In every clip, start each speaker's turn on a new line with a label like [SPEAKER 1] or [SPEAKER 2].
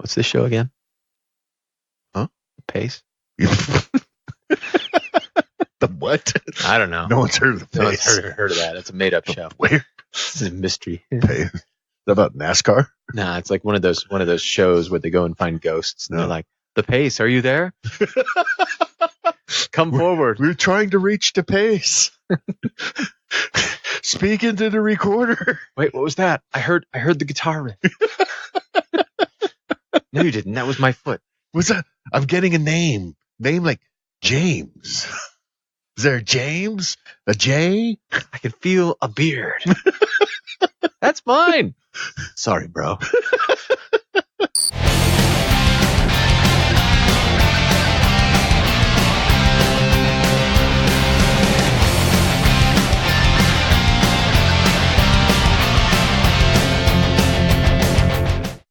[SPEAKER 1] What's this show again?
[SPEAKER 2] Huh?
[SPEAKER 1] Pace?
[SPEAKER 2] The what?
[SPEAKER 1] I don't know.
[SPEAKER 2] No one's heard of the Pace.
[SPEAKER 1] No one's heard of that. It's a made-up show.
[SPEAKER 2] Where?
[SPEAKER 1] This is a mystery.
[SPEAKER 2] Pace. Is that about NASCAR?
[SPEAKER 1] Nah, it's like one of those shows where they go and find ghosts. And
[SPEAKER 2] No.
[SPEAKER 1] they're like, the Pace, are you there? Come forward.
[SPEAKER 2] We're trying to reach the Pace. Speak into the recorder.
[SPEAKER 1] Wait, what was that? I heard the guitar riff. No, you didn't. That was my foot.
[SPEAKER 2] What's that? I'm getting a name. Name like James. Is there a James? A J?
[SPEAKER 1] I can feel a beard. That's mine. Sorry, bro.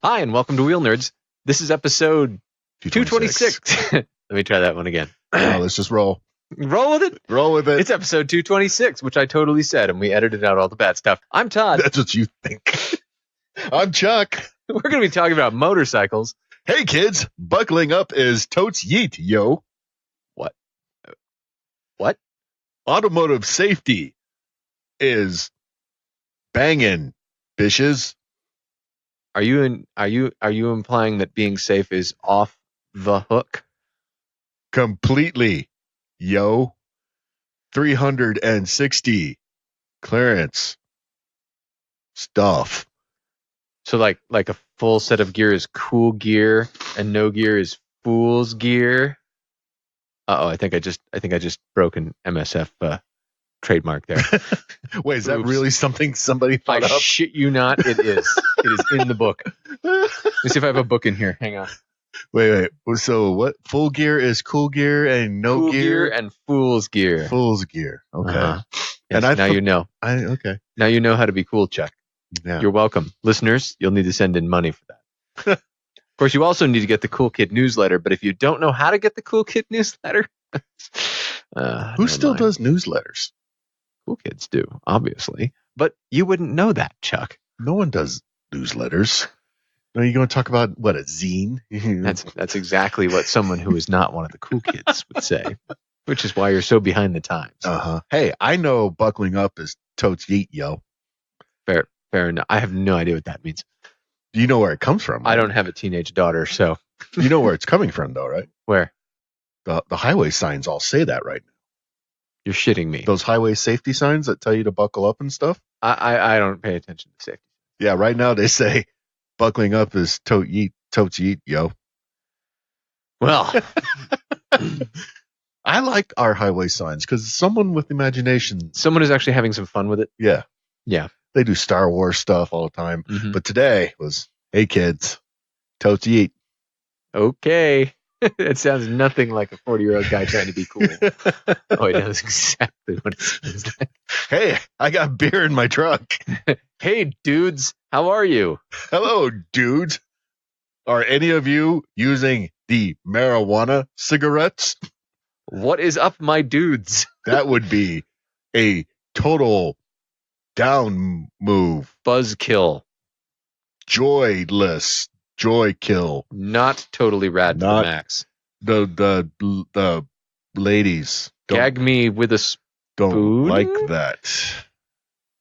[SPEAKER 1] Hi, and welcome to Wheelnerds. This is episode 226. Let me try that one again.
[SPEAKER 2] Oh, let's just roll.
[SPEAKER 1] Roll with it.
[SPEAKER 2] Roll with it.
[SPEAKER 1] It's episode 226, which I totally said, and we edited out all the bad stuff. I'm Todd.
[SPEAKER 2] That's what you think. I'm Chuck.
[SPEAKER 1] We're going to be talking about motorcycles.
[SPEAKER 2] Hey, kids. Buckling up is Totes Yeet Yo.
[SPEAKER 1] What?
[SPEAKER 2] Automotive safety is banging, bitches.
[SPEAKER 1] Are you implying that being safe is off the hook?
[SPEAKER 2] Completely, yo. 360 clearance stuff.
[SPEAKER 1] So like a full set of gear is cool gear and no gear is fool's gear. I think I just broke an MSF trademark there.
[SPEAKER 2] Wait, is that
[SPEAKER 1] Oops.
[SPEAKER 2] really something somebody thought
[SPEAKER 1] I
[SPEAKER 2] up?
[SPEAKER 1] shit you not, it is. It is in the book. Let me see if I have a book in here. Hang on.
[SPEAKER 2] Wait. So what? Full gear is cool gear and no
[SPEAKER 1] Cool
[SPEAKER 2] gear?
[SPEAKER 1] and fool's gear.
[SPEAKER 2] Fool's gear. Okay.
[SPEAKER 1] Uh-huh.
[SPEAKER 2] And
[SPEAKER 1] Yes, now you know.
[SPEAKER 2] Okay.
[SPEAKER 1] Now you know how to be cool, Chuck.
[SPEAKER 2] Yeah.
[SPEAKER 1] You're welcome. Listeners, you'll need to send in money for that. Of course, you also need to get the Cool Kid newsletter, but if you don't know how to get the Cool Kid newsletter...
[SPEAKER 2] Who still does newsletters?
[SPEAKER 1] Cool kids do, obviously. But you wouldn't know that, Chuck.
[SPEAKER 2] No one does newsletters. Are you going to talk about, what, a zine?
[SPEAKER 1] That's exactly what someone who is not one of the cool kids would say, which is why you're so behind the times.
[SPEAKER 2] Uh-huh. Hey, I know buckling up is Totes Yeet Yo.
[SPEAKER 1] Fair enough. I have no idea what that means.
[SPEAKER 2] You know where it comes from, right?
[SPEAKER 1] I don't have a teenage daughter, so...
[SPEAKER 2] You know where it's coming from, though, right?
[SPEAKER 1] Where?
[SPEAKER 2] The highway signs all say that right now.
[SPEAKER 1] You're shitting me.
[SPEAKER 2] Those highway safety signs that tell you to buckle up and stuff.
[SPEAKER 1] I don't pay attention to safety.
[SPEAKER 2] Yeah, right now they say buckling up is Totes Yeet Yo.
[SPEAKER 1] Well...
[SPEAKER 2] I like our highway signs because someone with imagination.
[SPEAKER 1] Someone is actually having some fun with it.
[SPEAKER 2] Yeah.
[SPEAKER 1] Yeah.
[SPEAKER 2] They do Star Wars stuff all the time.
[SPEAKER 1] Mm-hmm.
[SPEAKER 2] But today was, hey kids, Totes Yeet.
[SPEAKER 1] Okay. It sounds nothing like a 40-year-old guy trying to be cool. Oh, it knows exactly what it sounds like.
[SPEAKER 2] Hey, I got beer in my truck.
[SPEAKER 1] Hey, dudes, how are you?
[SPEAKER 2] Hello, dudes. Are any of you using the marijuana cigarettes?
[SPEAKER 1] What is up, my dudes?
[SPEAKER 2] That would be a total down move.
[SPEAKER 1] Buzzkill.
[SPEAKER 2] Joyless. Joy kill.
[SPEAKER 1] Not totally rad to the max.
[SPEAKER 2] The ladies
[SPEAKER 1] Gag me with a spoon?
[SPEAKER 2] don't like that.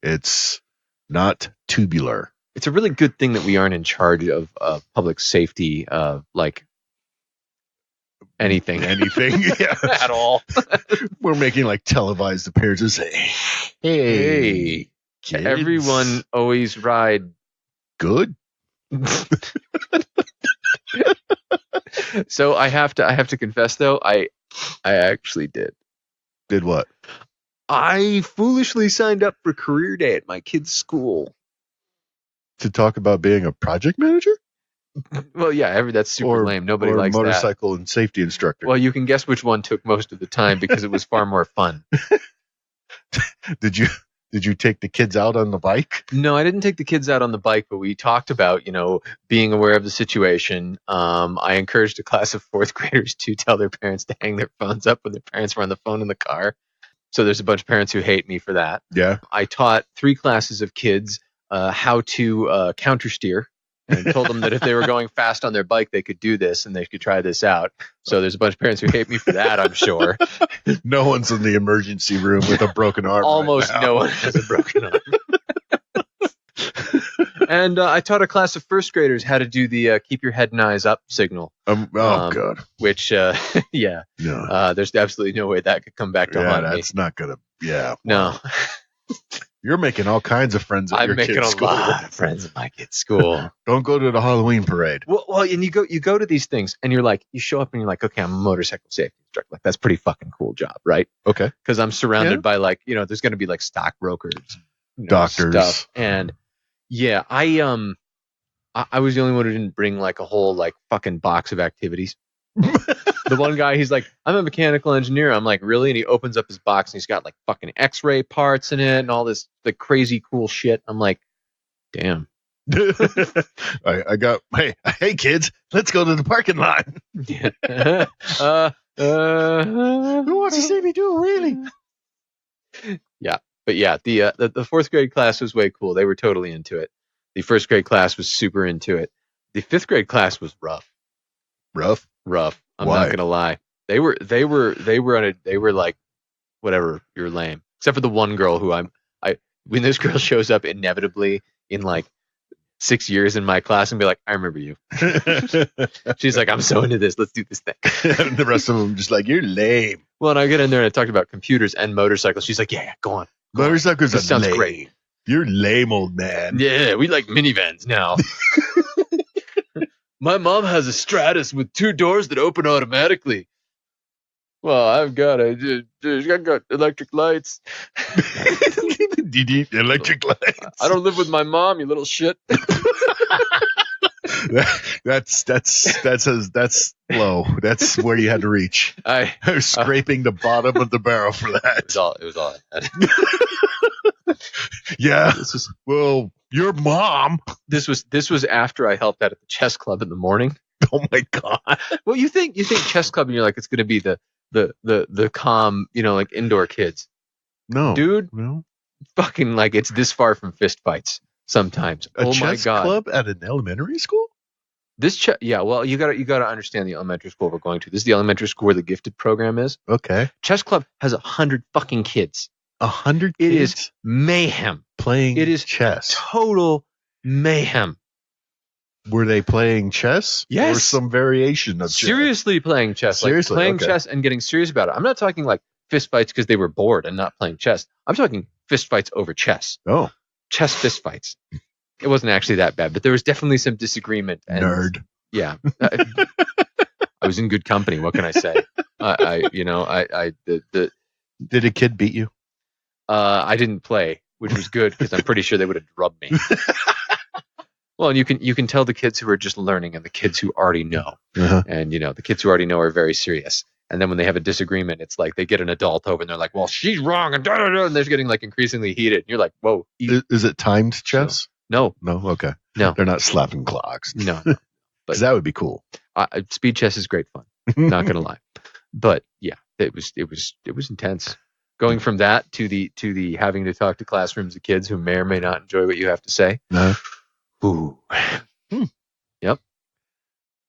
[SPEAKER 2] It's not tubular.
[SPEAKER 1] It's a really good thing that we aren't in charge of public safety, like anything.
[SPEAKER 2] Yeah.
[SPEAKER 1] At all.
[SPEAKER 2] We're making like televised appearances. Hey, kids.
[SPEAKER 1] Everyone always ride
[SPEAKER 2] good.
[SPEAKER 1] So I have to confess though, I actually did
[SPEAKER 2] what?
[SPEAKER 1] I foolishly signed up for career day at my kid's school
[SPEAKER 2] To talk about being a project manager?
[SPEAKER 1] Well, yeah, that's super lame. Nobody likes that.
[SPEAKER 2] Motorcycle and safety instructor.
[SPEAKER 1] Well, you can guess which one took most of the time because it was far more fun.
[SPEAKER 2] Did you take the kids out on the bike?
[SPEAKER 1] No, I didn't take the kids out on the bike, but we talked about, being aware of the situation. I encouraged a class of fourth graders to tell their parents to hang their phones up when their parents were on the phone in the car. So there's a bunch of parents who hate me for that.
[SPEAKER 2] Yeah.
[SPEAKER 1] I taught 3 classes of kids how to counter steer and told them that if they were going fast on their bike, they could do this and they could try this out. So there's a bunch of parents who hate me for that, I'm sure.
[SPEAKER 2] No one's in the emergency room with a broken arm.
[SPEAKER 1] Almost
[SPEAKER 2] right now.
[SPEAKER 1] no one has a broken arm. And I taught a class of first graders how to do the keep your head and eyes up signal.
[SPEAKER 2] God.
[SPEAKER 1] Which, yeah.
[SPEAKER 2] No.
[SPEAKER 1] There's absolutely no way that could come back to haunt me.
[SPEAKER 2] That's not gonna. Yeah.
[SPEAKER 1] No.
[SPEAKER 2] You're making all kinds of friends at
[SPEAKER 1] I'm
[SPEAKER 2] your
[SPEAKER 1] making
[SPEAKER 2] kid's
[SPEAKER 1] a
[SPEAKER 2] school.
[SPEAKER 1] lot of friends at my kid's school.
[SPEAKER 2] Don't go to the Halloween parade.
[SPEAKER 1] Well, and you go to these things, and you're like, you show up, and you're like, okay, I'm a motorcycle safety instructor. Like, that's a pretty fucking cool job, right?
[SPEAKER 2] Okay.
[SPEAKER 1] Because I'm surrounded by there's going to be like stockbrokers,
[SPEAKER 2] Doctors,
[SPEAKER 1] stuff. And yeah, I was the only one who didn't bring like a whole like fucking box of activities. The one guy, he's like, I'm a mechanical engineer. I'm like, really? And he opens up his box and he's got like fucking X-ray parts in it and all this the crazy cool shit. I'm like, damn.
[SPEAKER 2] I got hey kids, let's go to the parking lot. Who wants to see me do a wheelie?
[SPEAKER 1] Yeah, but yeah, the fourth grade class was way cool. They were totally into it. The first grade class was super into it. The fifth grade class was rough. Rough. I'm
[SPEAKER 2] Why?
[SPEAKER 1] not gonna lie. They were like, whatever, you're lame. Except for the one girl who when this girl shows up inevitably in like 6 years in my class and be like, I remember you. She's like, I'm so into this. Let's do this thing.
[SPEAKER 2] And the rest of them just like, you're lame.
[SPEAKER 1] Well, and I get in there and I talked about computers and motorcycles. She's like, yeah, go on.
[SPEAKER 2] Motorcycles
[SPEAKER 1] This
[SPEAKER 2] are
[SPEAKER 1] sounds
[SPEAKER 2] lame.
[SPEAKER 1] great.
[SPEAKER 2] You're lame, old man.
[SPEAKER 1] Yeah, we like minivans now. My mom has a Stratus with 2 doors that open automatically. Well, I've got electric lights.
[SPEAKER 2] Electric lights.
[SPEAKER 1] I don't live with my mom, you little shit.
[SPEAKER 2] That's low. That's where you had to reach. Scraping the bottom of the barrel for that.
[SPEAKER 1] It was all I had.
[SPEAKER 2] Yeah. Well, your mom.
[SPEAKER 1] This was after I helped out at the chess club in the morning.
[SPEAKER 2] Oh my god.
[SPEAKER 1] Well, you think chess club and you're like, it's going to be the calm, like indoor kids.
[SPEAKER 2] No,
[SPEAKER 1] dude.
[SPEAKER 2] No.
[SPEAKER 1] Fucking like it's this far from fist fights sometimes.
[SPEAKER 2] A
[SPEAKER 1] oh my
[SPEAKER 2] chess
[SPEAKER 1] god.
[SPEAKER 2] club at an elementary school?
[SPEAKER 1] Yeah, well, you gotta understand the elementary school we're going to. This is the elementary school where the gifted program is.
[SPEAKER 2] Okay.
[SPEAKER 1] Chess club has 100 fucking kids.
[SPEAKER 2] 100
[SPEAKER 1] It
[SPEAKER 2] kids
[SPEAKER 1] is mayhem.
[SPEAKER 2] playing
[SPEAKER 1] It is
[SPEAKER 2] chess.
[SPEAKER 1] Total mayhem.
[SPEAKER 2] Were they playing chess?
[SPEAKER 1] Yes.
[SPEAKER 2] Or some variation of chess?
[SPEAKER 1] Seriously playing chess.
[SPEAKER 2] Seriously?
[SPEAKER 1] Like playing
[SPEAKER 2] Okay.
[SPEAKER 1] chess and getting serious about it. I'm not talking like fist fights because they were bored and not playing chess. I'm talking fist fights over chess.
[SPEAKER 2] Oh.
[SPEAKER 1] Chess fist fights. It wasn't actually that bad, but there was definitely some disagreement. And,
[SPEAKER 2] Nerd.
[SPEAKER 1] Yeah. I was in good company. What can I say?
[SPEAKER 2] Did a kid beat you?
[SPEAKER 1] I didn't play, which was good because I'm pretty sure they would have drubbed me. Well, and you can tell the kids who are just learning and the kids who already know.
[SPEAKER 2] Uh-huh.
[SPEAKER 1] And the kids who already know are very serious. And then when they have a disagreement, it's like they get an adult over and they're like, "Well, she's wrong," and and they're getting like increasingly heated. And you're like, "Whoa."
[SPEAKER 2] Is it timed chess?
[SPEAKER 1] No.
[SPEAKER 2] Okay.
[SPEAKER 1] No.
[SPEAKER 2] They're not slapping clocks.
[SPEAKER 1] No.
[SPEAKER 2] Because that would be cool.
[SPEAKER 1] Speed chess is great fun. Not gonna lie. But yeah, it was intense. Going from that to the having to talk to classrooms of kids who may or may not enjoy what you have to say.
[SPEAKER 2] No.
[SPEAKER 1] Ooh. Yep.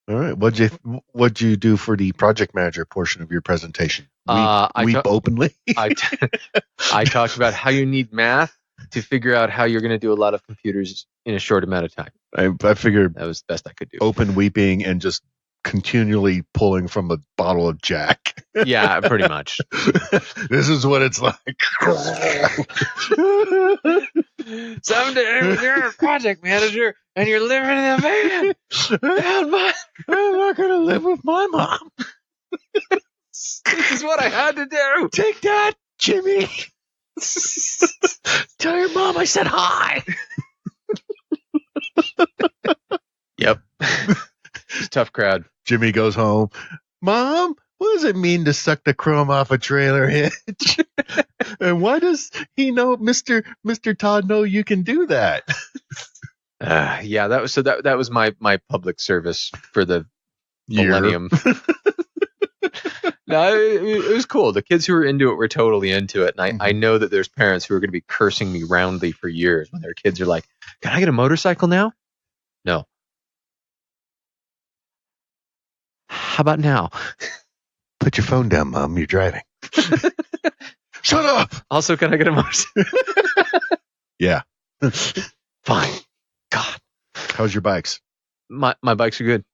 [SPEAKER 2] All right. What'd you do for the project manager portion of your presentation? Weep openly.
[SPEAKER 1] I talked about how you need math to figure out how you're going to do a lot of computers in a short amount of time.
[SPEAKER 2] I figured
[SPEAKER 1] That was the best I could do.
[SPEAKER 2] open weeping and just continually pulling from a bottle of Jack.
[SPEAKER 1] Yeah, pretty much.
[SPEAKER 2] This is what it's like.
[SPEAKER 1] Someday you're a project manager and you're living in a van.
[SPEAKER 2] I'm not going to live with my mom.
[SPEAKER 1] This is what I had to do.
[SPEAKER 2] Take that, Jimmy. Tell your mom I said hi.
[SPEAKER 1] Yep. It's a tough crowd.
[SPEAKER 2] Jimmy goes home. Mom, what does it mean to suck the chrome off a trailer hitch? And why does he know, Mr. Todd, know you can do that?
[SPEAKER 1] Yeah, that was my public service for the millennium. No, it was cool. The kids who were into it were totally into it. And I know that there's parents who are going to be cursing me roundly for years when their kids are like, "Can I get a motorcycle now?" No. How about now?
[SPEAKER 2] Put your phone down, Mom. You're driving. Shut up.
[SPEAKER 1] Also, can I get a motorcycle?
[SPEAKER 2] Yeah.
[SPEAKER 1] Fine. God.
[SPEAKER 2] How's your bikes?
[SPEAKER 1] My bikes are good.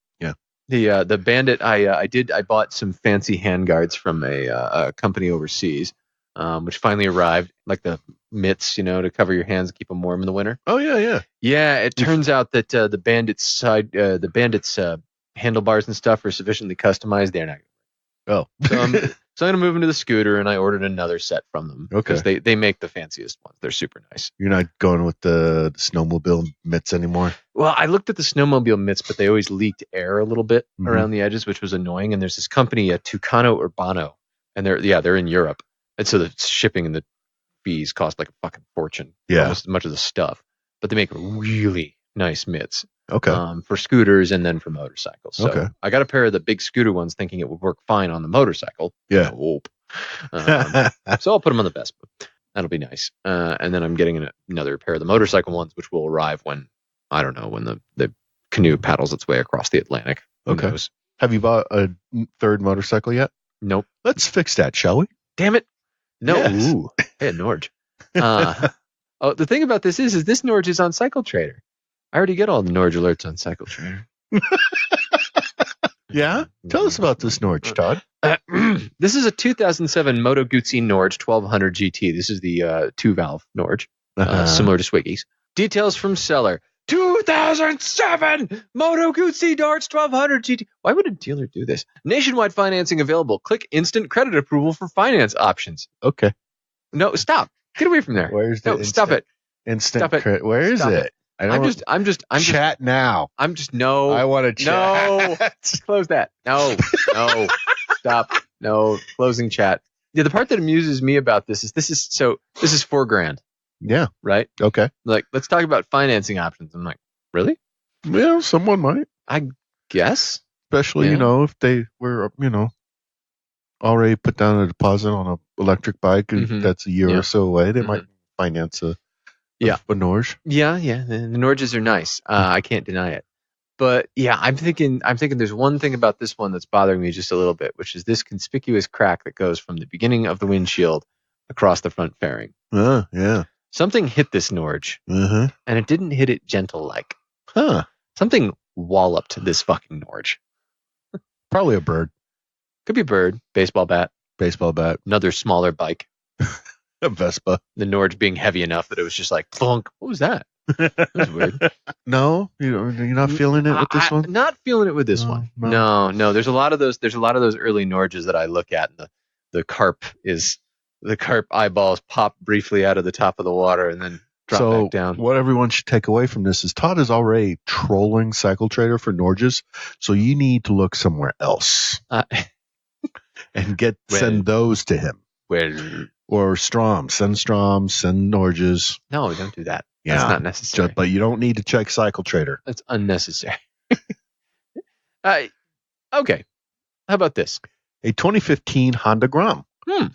[SPEAKER 2] Yeah.
[SPEAKER 1] The Bandit, I bought some fancy handguards from a company overseas, which finally arrived, like the mitts, to cover your hands and keep them warm in the winter.
[SPEAKER 2] Oh, yeah, yeah.
[SPEAKER 1] Yeah, it turns out that the Bandit's handlebars and stuff are sufficiently customized. They're not.
[SPEAKER 2] Oh.
[SPEAKER 1] So I'm going to move into the scooter, and I ordered another set from them. Because they make the fanciest ones. They're super nice.
[SPEAKER 2] You're not going with the snowmobile mitts anymore?
[SPEAKER 1] Well, I looked at the snowmobile mitts, but they always leaked air a little bit around the edges, which was annoying. And there's this company, Tucano Urbano, and they're in Europe. And so the shipping and the fees cost like a fucking fortune.
[SPEAKER 2] Yeah.
[SPEAKER 1] Almost as much of the stuff. But they make really nice mitts.
[SPEAKER 2] Okay.
[SPEAKER 1] For scooters and then for motorcycles. So I got a pair of the big scooter ones thinking it would work fine on the motorcycle.
[SPEAKER 2] Yeah.
[SPEAKER 1] Nope. So I'll put them on the Vespa. That'll be nice. And then I'm getting another pair of the motorcycle ones, which will arrive when the canoe paddles its way across the Atlantic. Who knows?
[SPEAKER 2] Have you bought a third motorcycle yet?
[SPEAKER 1] Nope.
[SPEAKER 2] Let's fix that, shall we?
[SPEAKER 1] Damn it. No.
[SPEAKER 2] Yes.
[SPEAKER 1] Ooh. Hey, Norge. The thing about this is this Norge is on Cycle Trader. I already get all the Norge alerts on Cycle Trader.
[SPEAKER 2] Yeah? Tell us about this Norge, Todd.
[SPEAKER 1] This is a 2007 Moto Guzzi Norge 1200 GT. This is the 2-valve Norge, similar to Swiggy's. Details from seller. 2007 Moto Guzzi Norge 1200 GT. Why would a dealer do this? Nationwide financing available. Click instant credit approval for finance options.
[SPEAKER 2] Okay.
[SPEAKER 1] No, stop. Get away from there.
[SPEAKER 2] Where's the
[SPEAKER 1] stop it.
[SPEAKER 2] Instant credit? Where is it?
[SPEAKER 1] I'm just
[SPEAKER 2] chat now.
[SPEAKER 1] No.
[SPEAKER 2] I want to chat.
[SPEAKER 1] No. Close that. No. Stop. No. Closing chat. Yeah, the part that amuses me about this is $4,000.
[SPEAKER 2] Yeah.
[SPEAKER 1] Right?
[SPEAKER 2] Okay.
[SPEAKER 1] Like, let's talk about financing options. I'm like, really?
[SPEAKER 2] Yeah, someone might.
[SPEAKER 1] I guess.
[SPEAKER 2] Especially, if they were, already put down a deposit on an electric bike and that's a year or so away, they might finance a Norge.
[SPEAKER 1] Yeah. The Norges are nice. I can't deny it. But yeah, I'm thinking there's one thing about this one that's bothering me just a little bit, which is this conspicuous crack that goes from the beginning of the windshield across the front fairing.
[SPEAKER 2] Yeah.
[SPEAKER 1] Something hit this Norge, and it didn't hit it gentle like.
[SPEAKER 2] Huh.
[SPEAKER 1] Something walloped this fucking Norge.
[SPEAKER 2] Probably a bird.
[SPEAKER 1] Could be a bird, baseball bat, another smaller bike.
[SPEAKER 2] A Vespa.
[SPEAKER 1] The Norge being heavy enough that it was just like plunk. What was that? That was weird.
[SPEAKER 2] No, you're not feeling it with this one.
[SPEAKER 1] Not feeling it with this one. No. There's a lot of those early Norges that I look at, and the carp eyeballs pop briefly out of the top of the water and then drop back down.
[SPEAKER 2] What everyone should take away from this is Todd is already trolling Cycle Trader for Norges, so you need to look somewhere else and send those to him. Or Stroms. Send Norges.
[SPEAKER 1] No, don't do that.
[SPEAKER 2] Yeah,
[SPEAKER 1] that's not necessary.
[SPEAKER 2] But you don't need to check Cycle Trader.
[SPEAKER 1] That's unnecessary. Okay. How about this?
[SPEAKER 2] A 2015 Honda Grom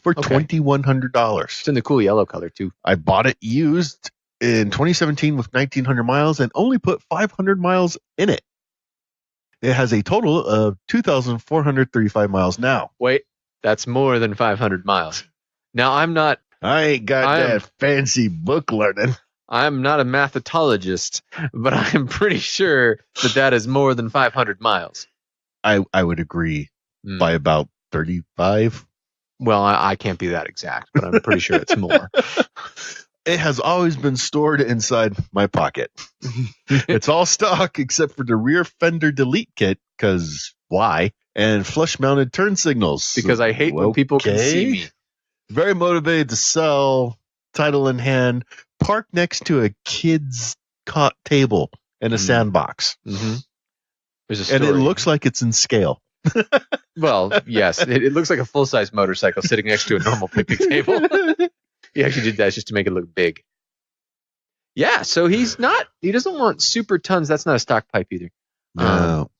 [SPEAKER 2] for $2,100.
[SPEAKER 1] It's in the cool yellow color, too.
[SPEAKER 2] I bought it used in 2017 with 1,900 miles and only put 500 miles in it. It has a total of 2,435 miles now.
[SPEAKER 1] Wait, that's more than 500 miles. Now,
[SPEAKER 2] I ain't got that fancy book learning.
[SPEAKER 1] I'm not a mathologist, but I'm pretty sure that is more than 500 miles.
[SPEAKER 2] I would agree by about 35.
[SPEAKER 1] Well, I can't be that exact, but I'm pretty sure it's more.
[SPEAKER 2] It has always been stored inside my pocket. It's all stock except for the rear fender delete kit, because why? And flush-mounted turn signals.
[SPEAKER 1] Because I hate when people can see me.
[SPEAKER 2] Very motivated to sell, title in hand, parked next to a kid's cot table and a sandbox.
[SPEAKER 1] Mm-hmm. There's a story.
[SPEAKER 2] And it looks like it's in scale.
[SPEAKER 1] Well, yes. It looks like a full-size motorcycle sitting next to a normal picnic table. He actually did that just to make it look big. Yeah, so he doesn't want super tons. That's not a stock pipe either.
[SPEAKER 2] No.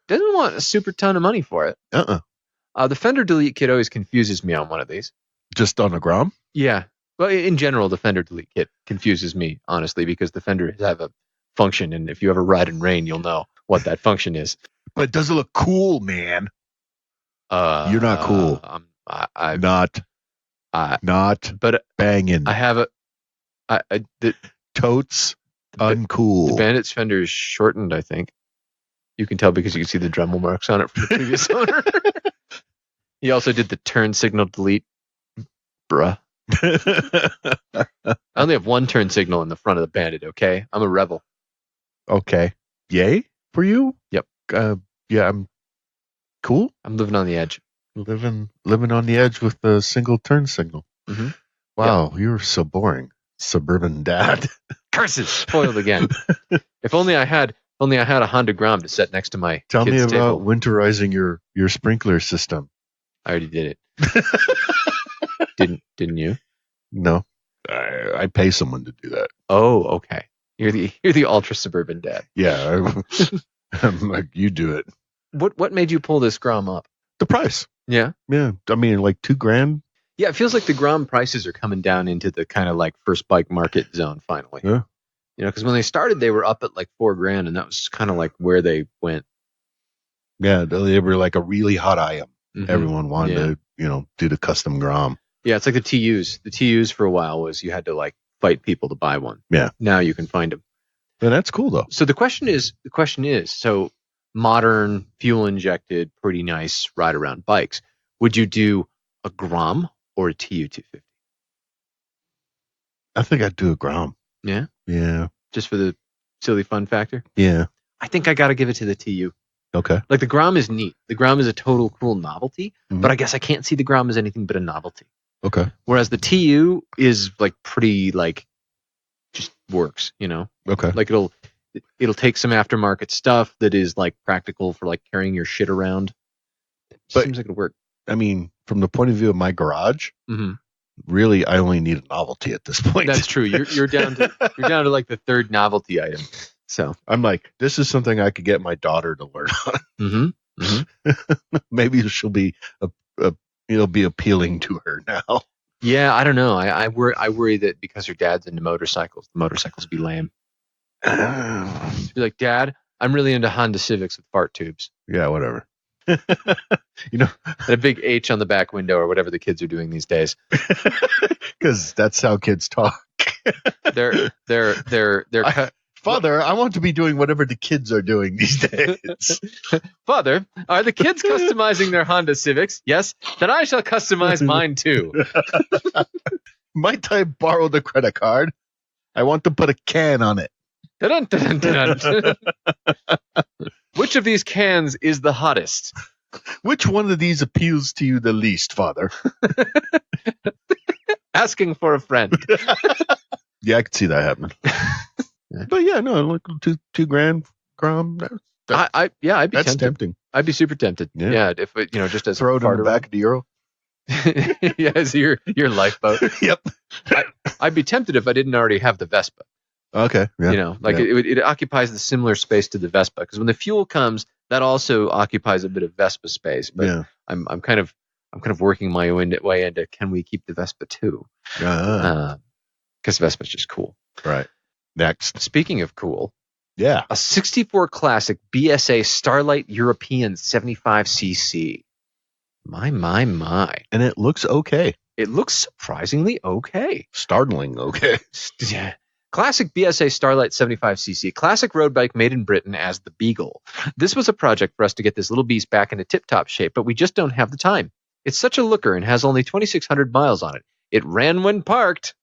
[SPEAKER 1] Doesn't want a super ton of money for it. The fender delete kit always confuses me on one of these.
[SPEAKER 2] Just on a Grom?
[SPEAKER 1] Yeah. Well, in general, the fender delete kit confuses me, honestly, because the fenders have a function, and if you ever ride in rain, you'll know what that function is.
[SPEAKER 2] But does it look cool, man? You're not cool. Not banging.
[SPEAKER 1] I have the
[SPEAKER 2] totes uncool.
[SPEAKER 1] The Bandit's fender is shortened, I think. You can tell because you can see the Dremel marks on it from the previous owner. He also did the turn signal delete. Bruh. I only have one turn signal in the front of the Bandit, okay? I'm a rebel.
[SPEAKER 2] Okay. Yay for you?
[SPEAKER 1] Yep.
[SPEAKER 2] Yeah, I'm cool.
[SPEAKER 1] I'm living on the edge.
[SPEAKER 2] Living on the edge with the single turn signal.
[SPEAKER 1] Mm-hmm.
[SPEAKER 2] Wow, yep. You're so boring. Suburban dad.
[SPEAKER 1] Curses! Spoiled again. If only I had a Honda Grom to set next to my
[SPEAKER 2] Tell me about
[SPEAKER 1] table.
[SPEAKER 2] winterizing your sprinkler system.
[SPEAKER 1] I already did it. Didn't you?
[SPEAKER 2] No. I pay someone to do that.
[SPEAKER 1] Oh, okay. You're the ultra suburban dad.
[SPEAKER 2] Yeah. I'm like, you do it.
[SPEAKER 1] What made you pull this Grom up?
[SPEAKER 2] The price.
[SPEAKER 1] Yeah.
[SPEAKER 2] Yeah. I mean, like $2,000.
[SPEAKER 1] Yeah, it feels like the Grom prices are coming down into the kind of like first bike market zone finally.
[SPEAKER 2] Yeah.
[SPEAKER 1] You know, because when they started, they were up at like $4,000, and that was kind of like where they went.
[SPEAKER 2] Yeah, they were like a really hot item.
[SPEAKER 1] Mm-hmm.
[SPEAKER 2] Everyone wanted to, do the custom Grom.
[SPEAKER 1] Yeah, it's like the TUs. The TUs for a while was you had to like fight people to buy one.
[SPEAKER 2] Yeah.
[SPEAKER 1] Now you can find them.
[SPEAKER 2] Yeah, that's cool though.
[SPEAKER 1] So the question is, so modern, fuel injected, pretty nice ride around bikes. Would you do a Grom or a TU 250?
[SPEAKER 2] I think I'd do a Grom.
[SPEAKER 1] Yeah?
[SPEAKER 2] Yeah.
[SPEAKER 1] Just for the silly fun factor?
[SPEAKER 2] Yeah.
[SPEAKER 1] I think I got to give it to the TU.
[SPEAKER 2] Okay.
[SPEAKER 1] Like the Grom is neat. The Grom is a total cool novelty, but I guess I can't see the Grom as anything but a novelty.
[SPEAKER 2] Okay.
[SPEAKER 1] Whereas the TU is like pretty like just works, you know?
[SPEAKER 2] Okay.
[SPEAKER 1] Like it'll take some aftermarket stuff that is like practical for like carrying your shit around. But seems like it'll work.
[SPEAKER 2] I mean, from the point of view of my garage, really, I only need a novelty at this point.
[SPEAKER 1] That's true. You're down to like the third novelty item. So
[SPEAKER 2] I'm like, this is something I could get my daughter to learn on. Maybe she'll be it'll be appealing to her now.
[SPEAKER 1] Yeah, I don't know. I worry that because her dad's into motorcycles, the motorcycles will be lame. She'll be like, Dad, I'm really into Honda Civics with fart tubes.
[SPEAKER 2] Yeah, whatever.
[SPEAKER 1] And a big H on the back window or whatever the kids are doing these days.
[SPEAKER 2] Because that's how kids talk.
[SPEAKER 1] They're
[SPEAKER 2] Father, I want to be doing whatever the kids are doing these days.
[SPEAKER 1] Father, are the kids customizing their Honda Civics? Yes, then I shall customize mine too.
[SPEAKER 2] Might I borrow the credit card? I want to put a can on it.
[SPEAKER 1] Dun, dun, dun, dun. Which of these cans is the hottest?
[SPEAKER 2] Which one of these appeals to you the least, Father?
[SPEAKER 1] Asking for a friend.
[SPEAKER 2] Yeah, I could see that happening. But yeah, no, like $2,000 Grom.
[SPEAKER 1] I'd be
[SPEAKER 2] that's
[SPEAKER 1] tempted.
[SPEAKER 2] tempting.
[SPEAKER 1] I'd be super tempted. Yeah, if just as
[SPEAKER 2] throw it in the back of the Euro.
[SPEAKER 1] Yeah, as your lifeboat.
[SPEAKER 2] Yep.
[SPEAKER 1] I'd be tempted if I didn't already have the Vespa.
[SPEAKER 2] Okay. Yeah.
[SPEAKER 1] It occupies the similar space to the Vespa because when the fuel comes, that also occupies a bit of Vespa space. But I'm kind of working my way into can we keep the Vespa too? Because Vespa's just cool.
[SPEAKER 2] Right. Next.
[SPEAKER 1] Speaking of cool,
[SPEAKER 2] yeah,
[SPEAKER 1] a 64 Classic BSA Starlight European 75cc. My.
[SPEAKER 2] And it looks okay.
[SPEAKER 1] It looks surprisingly okay.
[SPEAKER 2] Startling okay.
[SPEAKER 1] Yeah. Classic BSA Starlight 75cc, classic road bike made in Britain as the Beagle. This was a project for us to get this little beast back into tip-top shape, but we just don't have the time. It's such a looker and has only 2,600 miles on it. It ran when parked,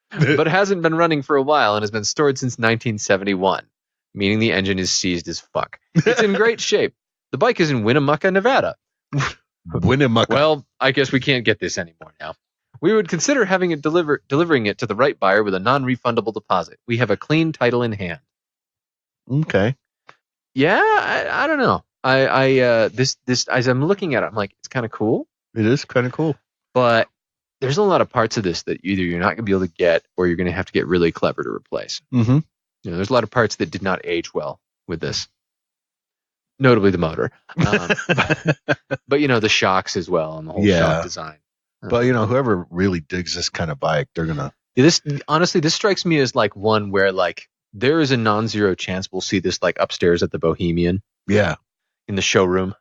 [SPEAKER 1] but hasn't been running for a while and has been stored since 1971, meaning the engine is seized as fuck. It's in great shape. The bike is in Winnemucca, Nevada.
[SPEAKER 2] Winnemucca.
[SPEAKER 1] Well, I guess we can't get this anymore now. We would consider having it delivering it to the right buyer with a non-refundable deposit. We have a clean title in hand.
[SPEAKER 2] Okay.
[SPEAKER 1] Yeah, I don't know. This as I'm looking at it, I'm like, it's kind of cool.
[SPEAKER 2] It is kind of cool.
[SPEAKER 1] But there's a lot of parts of this that either you're not going to be able to get or you're going to have to get really clever to replace.
[SPEAKER 2] Mm-hmm.
[SPEAKER 1] There's a lot of parts that did not age well with this. Notably the motor. But the shocks as well and the whole shock design.
[SPEAKER 2] But whoever really digs this kind of bike, they're gonna.
[SPEAKER 1] This strikes me as like one where like there is a non-zero chance we'll see this like upstairs at the Bohemian.
[SPEAKER 2] Yeah,
[SPEAKER 1] in the showroom.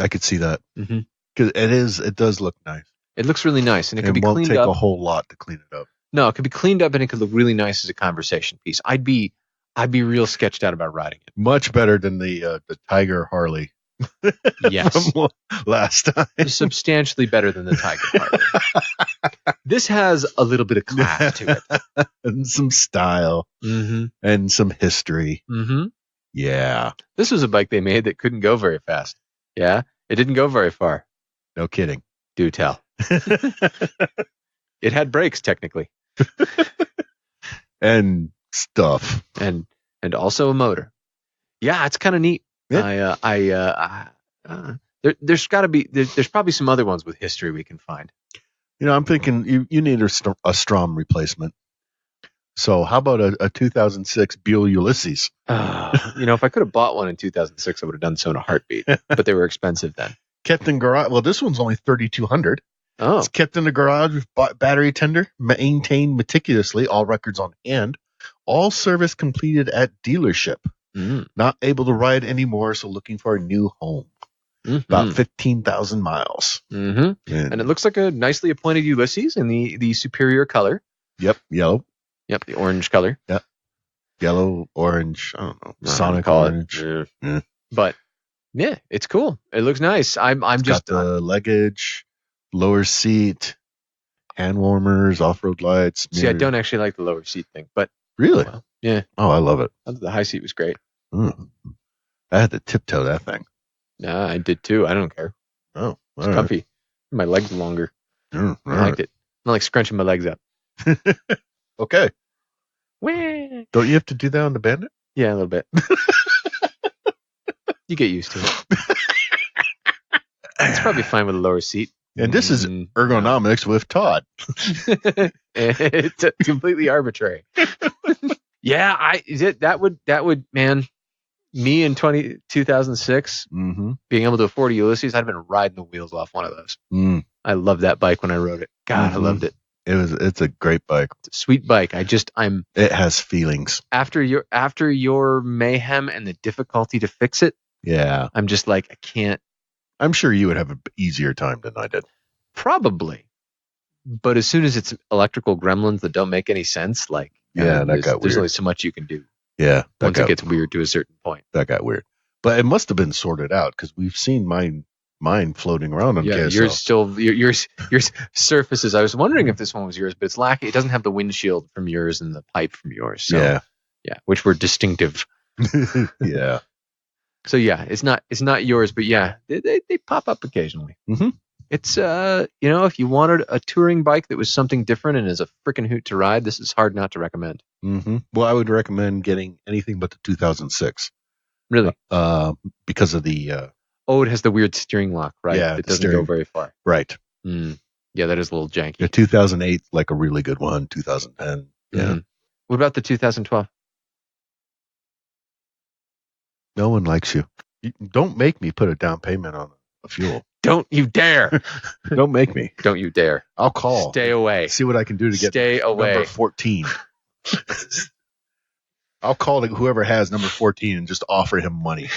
[SPEAKER 2] I could see that.
[SPEAKER 1] Mm-hmm.
[SPEAKER 2] Because it does look nice.
[SPEAKER 1] It looks really nice, and it can be cleaned up.
[SPEAKER 2] It won't take a whole lot to clean it up.
[SPEAKER 1] No, it could be cleaned up, and it could look really nice as a conversation piece. I'd be real sketched out about riding it.
[SPEAKER 2] Much better than the Tiger Harley.
[SPEAKER 1] Yes.
[SPEAKER 2] From last time.
[SPEAKER 1] Substantially better than the Tiger Harley. This has a little bit of class to it.
[SPEAKER 2] And some style.
[SPEAKER 1] Mm-hmm.
[SPEAKER 2] And some history.
[SPEAKER 1] Mm-hmm.
[SPEAKER 2] Yeah.
[SPEAKER 1] This was a bike they made that couldn't go very fast. Yeah. It didn't go very far.
[SPEAKER 2] No kidding.
[SPEAKER 1] Do tell. It had brakes, technically.
[SPEAKER 2] And stuff.
[SPEAKER 1] And also a motor. Yeah, it's kind of neat. Yeah. There's got to be there's probably some other ones with history we can find.
[SPEAKER 2] I'm thinking you need a Strom replacement. So how about a 2006 Buell Ulysses?
[SPEAKER 1] If I could have bought one in 2006, I would have done so in a heartbeat. But they were expensive then.
[SPEAKER 2] Kept in garage. Well, this one's only $3,200.
[SPEAKER 1] Oh,
[SPEAKER 2] it's kept in the garage with battery tender, maintained meticulously, all records on hand, all service completed at dealership. Not able to ride anymore, so looking for a new home. About 15,000 miles.
[SPEAKER 1] Mm-hmm. And it looks like a nicely appointed Ulysses in the superior color.
[SPEAKER 2] Yep, yellow.
[SPEAKER 1] Yep, the orange color.
[SPEAKER 2] Yep, yellow, orange. I don't know, Sonic orange.
[SPEAKER 1] Yeah. But yeah, it's cool. It looks nice. I'm just
[SPEAKER 2] got the luggage, lower seat, hand warmers, off-road lights.
[SPEAKER 1] See, I don't actually like the lower seat thing, but
[SPEAKER 2] really,
[SPEAKER 1] well, yeah.
[SPEAKER 2] Oh, I love it.
[SPEAKER 1] The high seat was great.
[SPEAKER 2] I had to tiptoe that thing.
[SPEAKER 1] Yeah, I did too. I don't care.
[SPEAKER 2] Oh,
[SPEAKER 1] it's comfy. Right. My legs are longer. I liked it. I like scrunching my legs up.
[SPEAKER 2] Okay.
[SPEAKER 1] Whee!
[SPEAKER 2] Don't you have to do that on the Bandit?
[SPEAKER 1] Yeah, a little bit. You get used to it. It's probably fine with a lower seat.
[SPEAKER 2] And this is ergonomics with Todd.
[SPEAKER 1] It's completely arbitrary. Yeah, that would man, me in 2006, being able to afford a Ulysses, I'd have been riding the wheels off one of those. I loved that bike when I rode it. God, I loved it.
[SPEAKER 2] It's a great bike.
[SPEAKER 1] It's a sweet bike.
[SPEAKER 2] It has feelings.
[SPEAKER 1] After your mayhem and the difficulty to fix it.
[SPEAKER 2] Yeah.
[SPEAKER 1] I'm just like, I can't.
[SPEAKER 2] I'm sure you would have an easier time than I did.
[SPEAKER 1] Probably. But as soon as it's electrical gremlins that don't make any sense, like,
[SPEAKER 2] that got weird.
[SPEAKER 1] There's only so much you can do.
[SPEAKER 2] Yeah.
[SPEAKER 1] Once it gets weird to a certain point.
[SPEAKER 2] That got weird. But it must have been sorted out because we've seen mine floating around on carousel.
[SPEAKER 1] Yours still, your surfaces. I was wondering if this one was yours, but it's lacking. It doesn't have the windshield from yours and the pipe from yours. So, yeah, which were distinctive.
[SPEAKER 2] Yeah.
[SPEAKER 1] So yeah, it's not yours, but yeah, they pop up occasionally.
[SPEAKER 2] Mm-hmm.
[SPEAKER 1] It's if you wanted a touring bike that was something different and is a freaking hoot to ride, this is hard not to recommend.
[SPEAKER 2] Mm-hmm. Well, I would recommend getting anything but the 2006.
[SPEAKER 1] Really?
[SPEAKER 2] Because of the.
[SPEAKER 1] It has the weird steering lock, right?
[SPEAKER 2] Yeah,
[SPEAKER 1] it doesn't go very far.
[SPEAKER 2] Right.
[SPEAKER 1] Yeah, that is a little janky.
[SPEAKER 2] The 2008, like a really good one. 2010. Yeah. Mm-hmm.
[SPEAKER 1] What about the 2012?
[SPEAKER 2] No one likes you. Don't make me put a down payment on a fuel.
[SPEAKER 1] Don't you dare.
[SPEAKER 2] Don't make me.
[SPEAKER 1] Don't you dare.
[SPEAKER 2] I'll call.
[SPEAKER 1] Stay away.
[SPEAKER 2] See what I can do to get number 14. I'll call whoever has number 14 and just offer him money.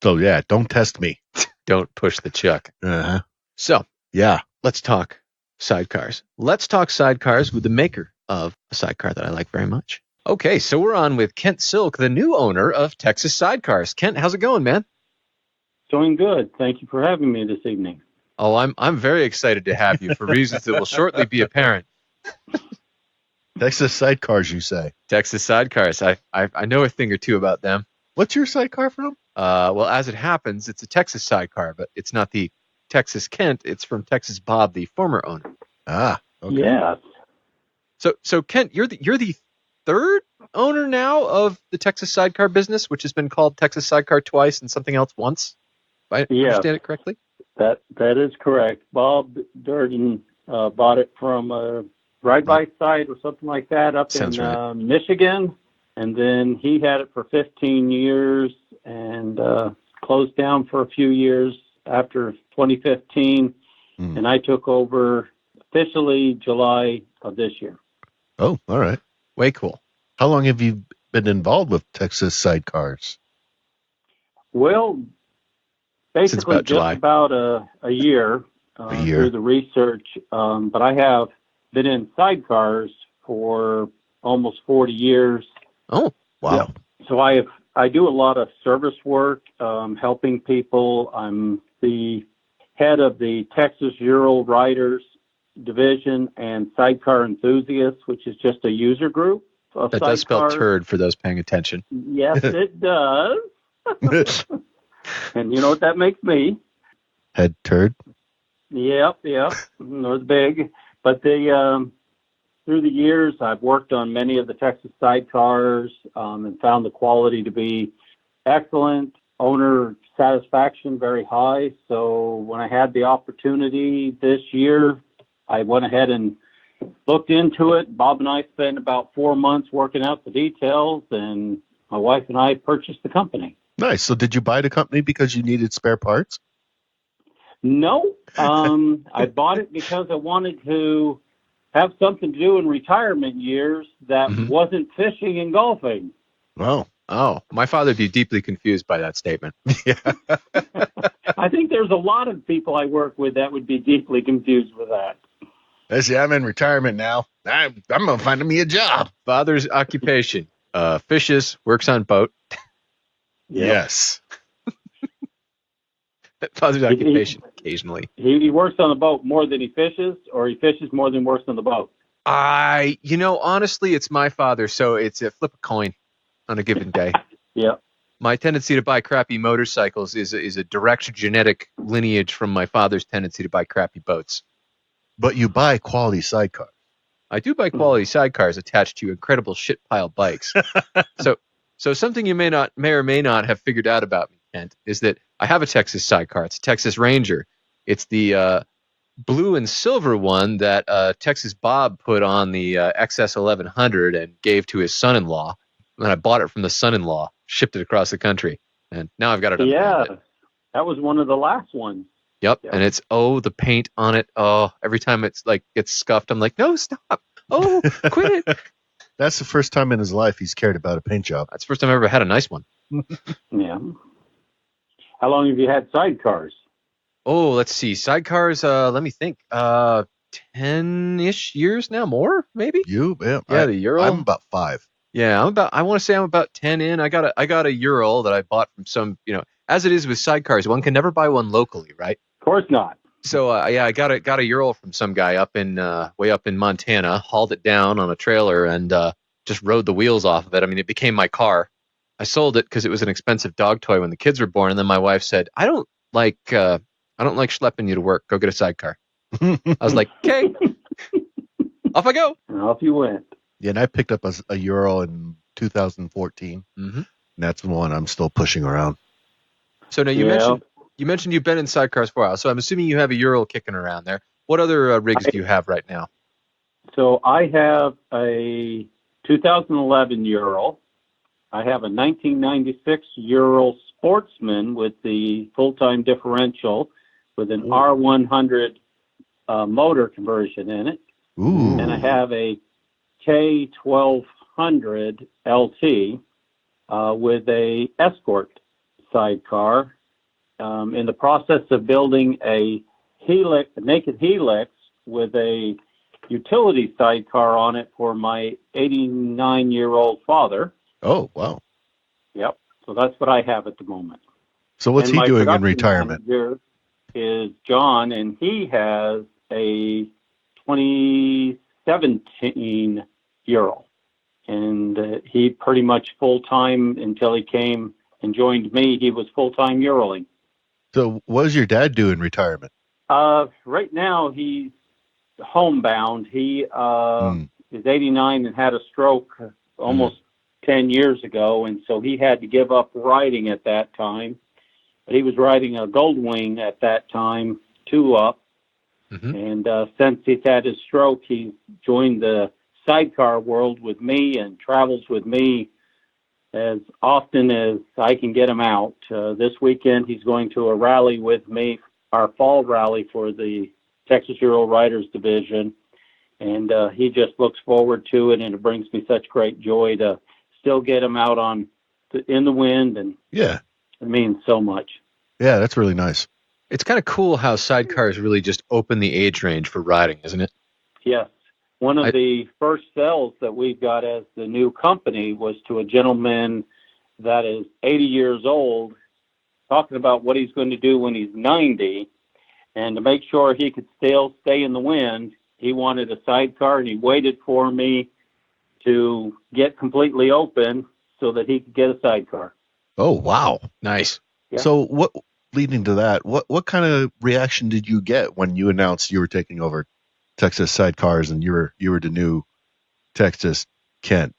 [SPEAKER 2] So, yeah, don't test me.
[SPEAKER 1] Don't push the chuck.
[SPEAKER 2] Uh-huh.
[SPEAKER 1] So,
[SPEAKER 2] yeah,
[SPEAKER 1] let's talk sidecars. Let's talk sidecars with the maker of a sidecar that I like very much. Okay, so we're on with Kent Silk, the new owner of Texas Sidecars. Kent, how's it going, man?
[SPEAKER 3] Doing good. Thank you for having me this evening.
[SPEAKER 1] Oh, I'm very excited to have you for reasons that will shortly be apparent.
[SPEAKER 2] Texas Sidecars, you say?
[SPEAKER 1] Texas Sidecars. I know a thing or two about them.
[SPEAKER 2] What's your sidecar from?
[SPEAKER 1] Well, as it happens, it's a Texas sidecar, but it's not the Texas Kent. It's from Texas Bob, the former owner.
[SPEAKER 2] Ah, okay.
[SPEAKER 3] Yeah.
[SPEAKER 1] So Kent, you're the third owner now of the Texas Sidecar business, which has been called Texas Sidecar twice and something else once. If I understand it correctly?
[SPEAKER 3] That is correct. Bob Durden bought it from a ride-by site or something like that up in right. Michigan, and then he had it for 15 years and closed down for a few years after 2015, and I took over officially July of this year.
[SPEAKER 2] Oh, all right.
[SPEAKER 1] Way cool.
[SPEAKER 2] How long have you been involved with Texas Sidecars?
[SPEAKER 3] Well, Basically, just
[SPEAKER 1] July.
[SPEAKER 3] about a year, through the research. But I have been in sidecars for almost 40 years.
[SPEAKER 1] Oh, wow.
[SPEAKER 3] Yeah. So I do a lot of service work, helping people. I'm the head of the Texas Ural Riders Division and Sidecar Enthusiasts, which is just a user group of
[SPEAKER 1] that
[SPEAKER 3] sidecars.
[SPEAKER 1] Does spell turd for those paying attention.
[SPEAKER 3] Yes, it does. And you know what that makes me?
[SPEAKER 2] Head turd.
[SPEAKER 3] Yep. It was big. But through the years, I've worked on many of the Texas sidecars and found the quality to be excellent. Owner satisfaction very high. So when I had the opportunity this year, I went ahead and looked into it. Bob and I spent about 4 months working out the details, and my wife and I purchased the company.
[SPEAKER 2] Nice. So did you buy the company because you needed spare parts?
[SPEAKER 3] No. I bought it because I wanted to have something to do in retirement years that wasn't fishing and golfing.
[SPEAKER 2] Oh,
[SPEAKER 1] my father would be deeply confused by that statement.
[SPEAKER 2] Yeah.
[SPEAKER 3] I think there's a lot of people I work with that would be deeply confused with that.
[SPEAKER 2] I see, I'm in retirement now. I'm going to find me a job.
[SPEAKER 1] Father's occupation, fishes, works on boat.
[SPEAKER 3] Yep.
[SPEAKER 2] Yes.
[SPEAKER 1] Father's occupation, occasionally.
[SPEAKER 3] He works on the boat more than he fishes, or he fishes more than works on the boat?
[SPEAKER 1] Honestly, it's my father, so it's a flip a coin on a given day.
[SPEAKER 3] Yeah.
[SPEAKER 1] My tendency to buy crappy motorcycles is a direct genetic lineage from my father's tendency to buy crappy boats.
[SPEAKER 2] But you buy quality sidecars.
[SPEAKER 1] I do buy quality sidecars attached to incredible shit pile bikes. So something you may or may not have figured out about me, Kent, is that I have a Texas sidecar. It's a Texas Ranger. It's the blue and silver one that Texas Bob put on the XS 1100 and gave to his son-in-law. And I bought it from the son-in-law, shipped it across the country, and now I've got it.
[SPEAKER 3] Yeah, that was one of the last ones.
[SPEAKER 1] Yep, and it's the paint on it. Oh, every time it's like gets scuffed, I'm like, no, stop! Oh, quit it!
[SPEAKER 2] That's the first time in his life he's cared about a paint job.
[SPEAKER 1] That's the first time I ever had a nice one.
[SPEAKER 3] Yeah. How long have you had sidecars?
[SPEAKER 1] Oh, let's see. Sidecars, let me think. 10-ish years now, more maybe.
[SPEAKER 2] The
[SPEAKER 1] Ural.
[SPEAKER 2] I'm about 5.
[SPEAKER 1] Yeah, I want to say I'm about 10 in. I got a Ural that I bought from some, as it is with sidecars, one can never buy one locally, right?
[SPEAKER 3] Of course not.
[SPEAKER 1] So I got a Ural from some guy up in way up in Montana, hauled it down on a trailer and just rode the wheels off of it. I mean, it became my car. I sold it because it was an expensive dog toy when the kids were born, and then my wife said, I don't like schlepping you to work. Go get a sidecar. I was like, okay, off I go.
[SPEAKER 3] And off you went.
[SPEAKER 2] Yeah, and I picked up a Ural in 2014. And that's the one I'm still pushing around.
[SPEAKER 1] So now you mentioned you've been in sidecars for a while, so I'm assuming you have a Ural kicking around there. What other rigs do you have right now?
[SPEAKER 3] So I have a 2011 Ural. I have a 1996 Ural Sportsman with the full-time differential with an R100 motor conversion in it.
[SPEAKER 2] Ooh.
[SPEAKER 3] And I have a K1200 LT with a Escort sidecar. In the process of building a naked helix with a utility sidecar on it for my 89-year-old father.
[SPEAKER 2] Oh, wow.
[SPEAKER 3] Yep. So that's what I have at the moment.
[SPEAKER 2] So what's he doing in retirement?
[SPEAKER 3] Here is John, and he has a 2017 Ural. And he pretty much full-time until he came and joined me. He was full-time Uraling.
[SPEAKER 2] So what does your dad do in retirement?
[SPEAKER 3] Right now, he's homebound. He is 89 and had a stroke almost 10 years ago, and so he had to give up riding at that time. But he was riding a Goldwing at that time, 2-up. And since he's had his stroke, he's joined the sidecar world with me and travels with me as often as I can get him out. This weekend, he's going to a rally with me, our fall rally for the Texas Ural Riders Division. And he just looks forward to it, and it brings me such great joy to still get him out in the wind. And
[SPEAKER 2] yeah,
[SPEAKER 3] it means so much.
[SPEAKER 2] Yeah, that's really nice.
[SPEAKER 1] It's kind of cool how sidecars really just open the age range for riding, isn't it?
[SPEAKER 3] Yes. One of the first sales that we got as the new company was to a gentleman that is 80 years old, talking about what he's going to do when he's 90. And to make sure he could still stay in the wind, he wanted a sidecar, and he waited for me to get completely open so that he could get a sidecar.
[SPEAKER 2] Oh, wow.
[SPEAKER 1] Nice.
[SPEAKER 3] Yeah.
[SPEAKER 2] So leading to that, what kind of reaction did you get when you announced you were taking over Texas Sidecars and you were the new Texas Kent?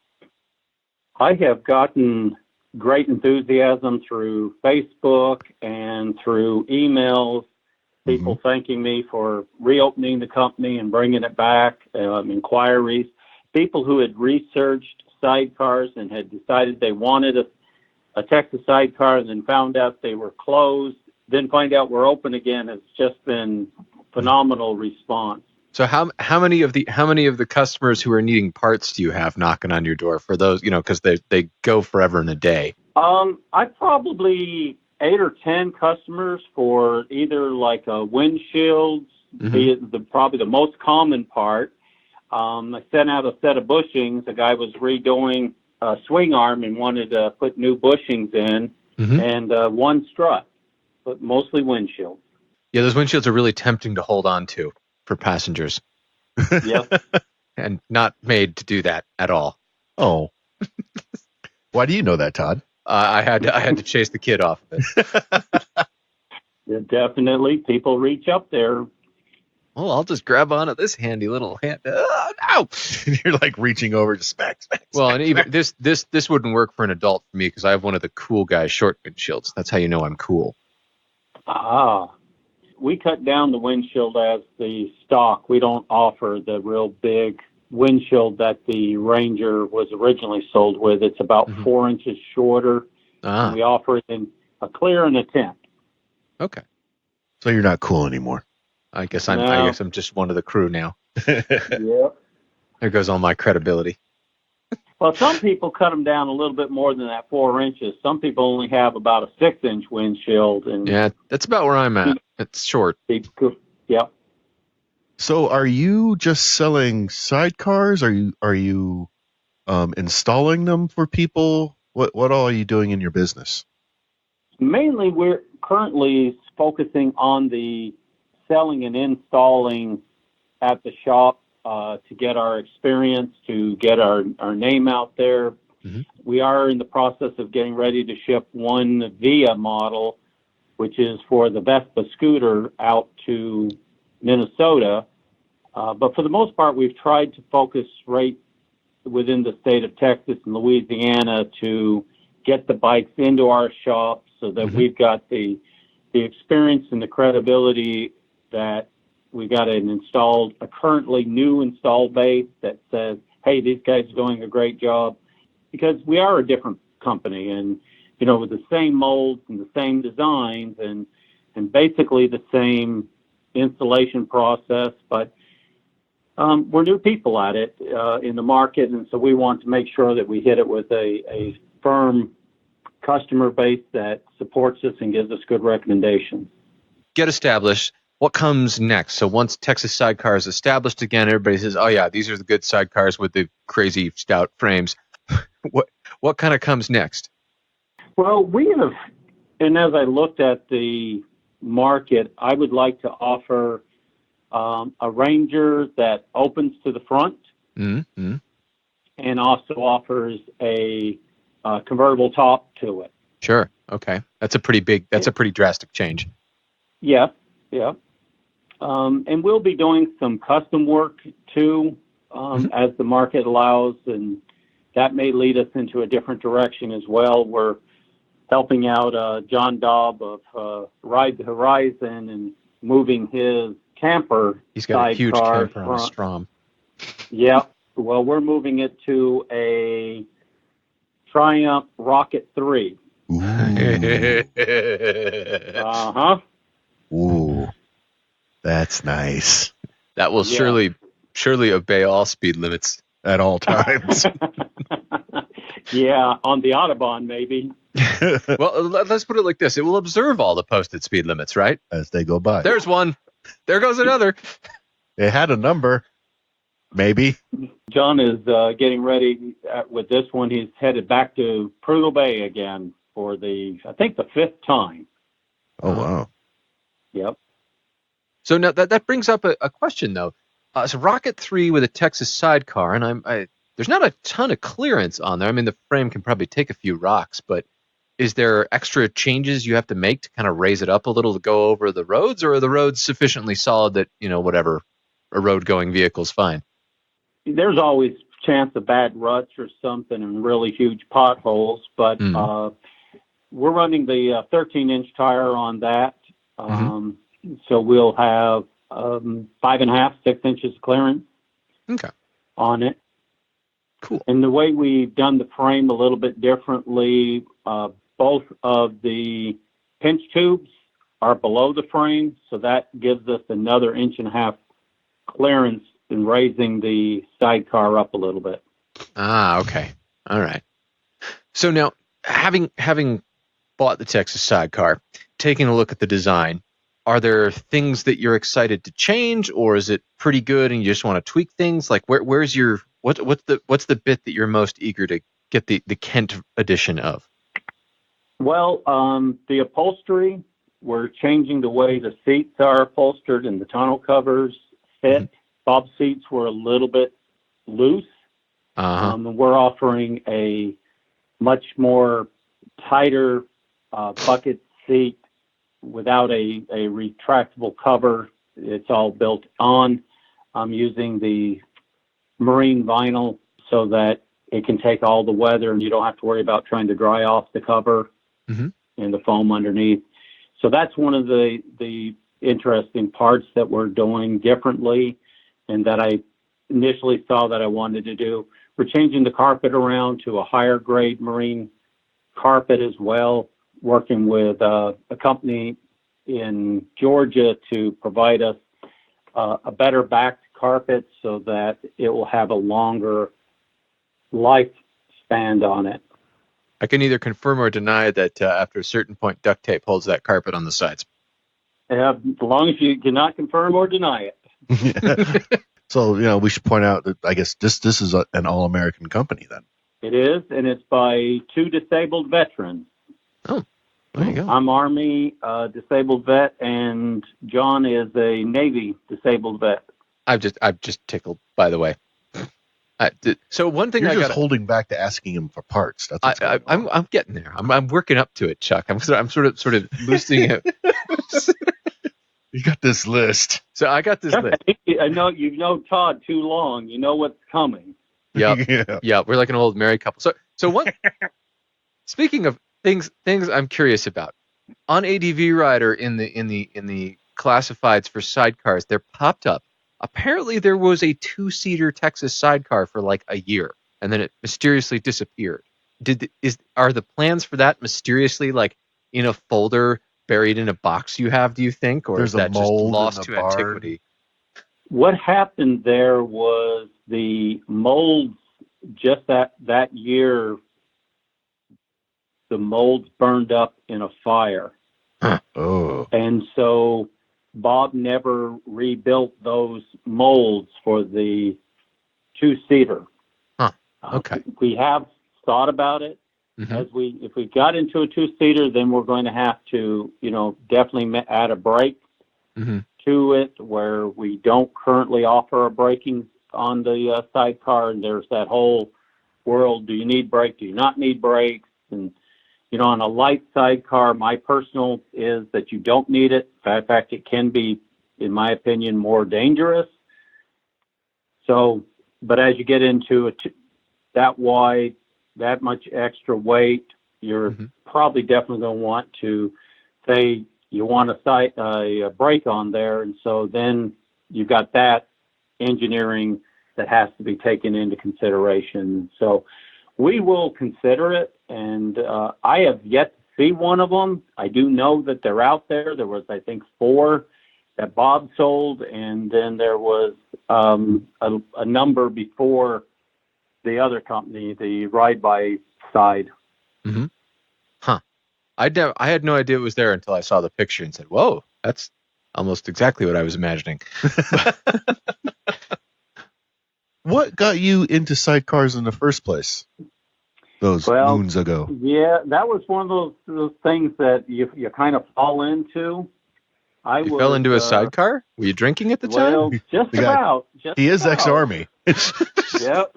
[SPEAKER 3] I have gotten great enthusiasm through Facebook and through emails, people thanking me for reopening the company and bringing it back, inquiries, people who had researched sidecars and had decided they wanted a Texas sidecar and then found out they were closed, then find out we're open again. It's just been phenomenal response.
[SPEAKER 1] So how many of the customers who are needing parts do you have knocking on your door for those, because they go forever in a day?
[SPEAKER 3] I probably 8 or 10 customers for either like a windshield, probably the most common part. I sent out a set of bushings. A guy was redoing a swing arm and wanted to put new bushings in, and one strut, but mostly windshields.
[SPEAKER 1] Yeah, those windshields are really tempting to hold on to for passengers.
[SPEAKER 3] Yep.
[SPEAKER 1] And not made to do that at all.
[SPEAKER 2] Oh. Why do you know that, Todd?
[SPEAKER 1] I had to chase the kid off of it.
[SPEAKER 3] Yeah, definitely. People reach up there.
[SPEAKER 1] Well, I'll just grab onto this handy little hand. Ow!
[SPEAKER 2] You're like reaching over to smack.
[SPEAKER 1] Well, and even this wouldn't work for an adult for me because I have one of the cool guy short windshields. That's how you know I'm cool.
[SPEAKER 3] We cut down the windshield as the stock. We don't offer the real big windshield that the Ranger was originally sold with. It's about 4 inches shorter. And we offer it in a clear and a tint.
[SPEAKER 1] Okay.
[SPEAKER 2] So you're not cool anymore.
[SPEAKER 1] I guess I'm just one of the crew now.
[SPEAKER 3] Yep.
[SPEAKER 1] There goes all my credibility.
[SPEAKER 3] Well, some people cut them down a little bit more than that 4 inches. Some people only have about a 6-inch windshield. And
[SPEAKER 1] yeah, that's about where I'm at. It's short.
[SPEAKER 3] Yep.
[SPEAKER 2] So are you just selling sidecars? Are you installing them for people? What all are you doing in your business?
[SPEAKER 3] Mainly, we're currently focusing on the selling and installing at the shop to get our experience, to get our name out there. We are in the process of getting ready to ship one VIA model, which is for the Vespa scooter, out to Minnesota. But for the most part, we've tried to focus right within the state of Texas and Louisiana to get the bikes into our shop so that we've got the experience and the credibility that we got a currently new installed base that says, hey, these guys are doing a great job, because we are a different company and, with the same molds and the same designs and basically the same installation process, but we're new people at it in the market, and so we want to make sure that we hit it with a firm customer base that supports us and gives us good recommendations.
[SPEAKER 1] Get established. What comes next? So once Texas Sidecar is established again, everybody says, oh yeah, these are the good sidecars with the crazy stout frames. What kind of comes next?
[SPEAKER 3] Well, we have, and as I looked at the market, I would like to offer a Ranger that opens to the front and also offers a convertible top to it.
[SPEAKER 1] Sure. Okay. That's a pretty drastic change.
[SPEAKER 3] Yeah. Yeah. And we'll be doing some custom work too, as the market allows, and that may lead us into a different direction as well. We're helping out John Daub of Ride the Horizon and moving his camper.
[SPEAKER 1] He's got a huge camper on a Strom.
[SPEAKER 3] Yeah. Well, we're moving it to a Triumph Rocket 3.
[SPEAKER 2] Ooh, that's nice.
[SPEAKER 1] That will surely obey all speed limits
[SPEAKER 2] at all times.
[SPEAKER 3] Yeah, on the Autobahn maybe.
[SPEAKER 1] Well, let's put it like this. It will observe all the posted speed limits, right?
[SPEAKER 2] As they go by.
[SPEAKER 1] There's one. There goes another.
[SPEAKER 2] It had a number. Maybe.
[SPEAKER 3] John is getting ready with this one. He's headed back to Prudhoe Bay again for I think the 5th time.
[SPEAKER 2] Oh, wow.
[SPEAKER 3] Yep.
[SPEAKER 1] So now that brings up a question, though. It's a Rocket 3 with a Texas sidecar, and there's not a ton of clearance on there. I mean, the frame can probably take a few rocks, but is there extra changes you have to make to kind of raise it up a little to go over the roads, or are the roads sufficiently solid that, whatever, a road-going vehicle's fine?
[SPEAKER 3] There's always chance of bad ruts or something and really huge potholes, but we're running the 13-inch tire on that. So we'll have 5.5, 6 inches of clearance on it.
[SPEAKER 1] Cool.
[SPEAKER 3] And the way we've done the frame a little bit differently, both of the pinch tubes are below the frame, so that gives us another 1.5 inch clearance in raising the sidecar up a little bit.
[SPEAKER 1] Ah, okay. All right. So now, having bought the Texas sidecar, taking a look at the design, are there things that you're excited to change, or is it pretty good and you just want to tweak things? Like, where's your what's the bit that you're most eager to get the Kent edition of?
[SPEAKER 3] Well, the upholstery, we're changing the way the seats are upholstered and the tonneau covers fit. Bob's seats were a little bit loose. We're offering a much more tighter bucket seat without a retractable cover. It's all built on. I'm using the marine vinyl so that it can take all the weather and you don't have to worry about trying to dry off the cover and the foam underneath. So that's one of the interesting parts that we're doing differently and that I initially saw that I wanted to do. We're changing the carpet around to a higher grade marine carpet as well, working with a company in Georgia to provide us a better backed carpet so that it will have a longer lifespan on it.
[SPEAKER 1] I can either confirm or deny that after a certain point, duct tape holds that carpet on the sides.
[SPEAKER 3] As long as you cannot confirm or deny
[SPEAKER 2] it. So, we should point out that I guess this is an all-American company then.
[SPEAKER 3] It is, and it's by 2 disabled veterans.
[SPEAKER 1] Oh, there you go.
[SPEAKER 3] I'm Army disabled vet, and John is a Navy disabled vet.
[SPEAKER 1] I'm just tickled, by the way. So one thing
[SPEAKER 2] you're just holding back to asking him for parts. That's
[SPEAKER 1] I'm getting there. I'm working up to it, Chuck. I'm sort of loosening it.
[SPEAKER 2] You got this list.
[SPEAKER 1] So I got this list.
[SPEAKER 3] I know you've known Todd too long. You know what's coming.
[SPEAKER 1] Yeah. We're like an old married couple. So what? Speaking of things I'm curious about, on ADV Rider in the classifieds for sidecars, there popped up. Apparently, there was a 2-seater Texas sidecar for like a year, and then it mysteriously disappeared. Are the plans for that mysteriously like in a folder buried in a box you have, do you think, or is that just lost to antiquity?
[SPEAKER 3] What happened there was the molds just that year, the molds burned up in a fire.
[SPEAKER 2] Oh.
[SPEAKER 3] And so Bob never rebuilt those molds for the 2-seater.
[SPEAKER 1] Okay.
[SPEAKER 3] We have thought about it. If we got into a 2-seater, then we're going to have to, definitely add a brake to it, where we don't currently offer a braking on the sidecar. And there's that whole world: do you need brake? Do you not need brakes? And on a light sidecar, my personal is that you don't need it. In fact, it can be, in my opinion, more dangerous. So, but as you get into that wide, that much extra weight, you're probably definitely going to want to say you want a brake on there. And so then you've got that engineering that has to be taken into consideration. So we will consider it. And I have yet to see one of them. I do know that they're out there. There was, I think, 4 that Bob sold. And then there was a number before the other company, the Ride By side.
[SPEAKER 1] Huh. I had no idea it was there until I saw the picture and said, whoa, that's almost exactly what I was imagining.
[SPEAKER 2] What got you into sidecars in the first place? Those moons ago.
[SPEAKER 3] Yeah, that was one of those things that you kind of fall into.
[SPEAKER 1] You fell into a sidecar? Were you drinking at the time?
[SPEAKER 3] Well, just about.
[SPEAKER 2] He is ex-Army.
[SPEAKER 3] Yep.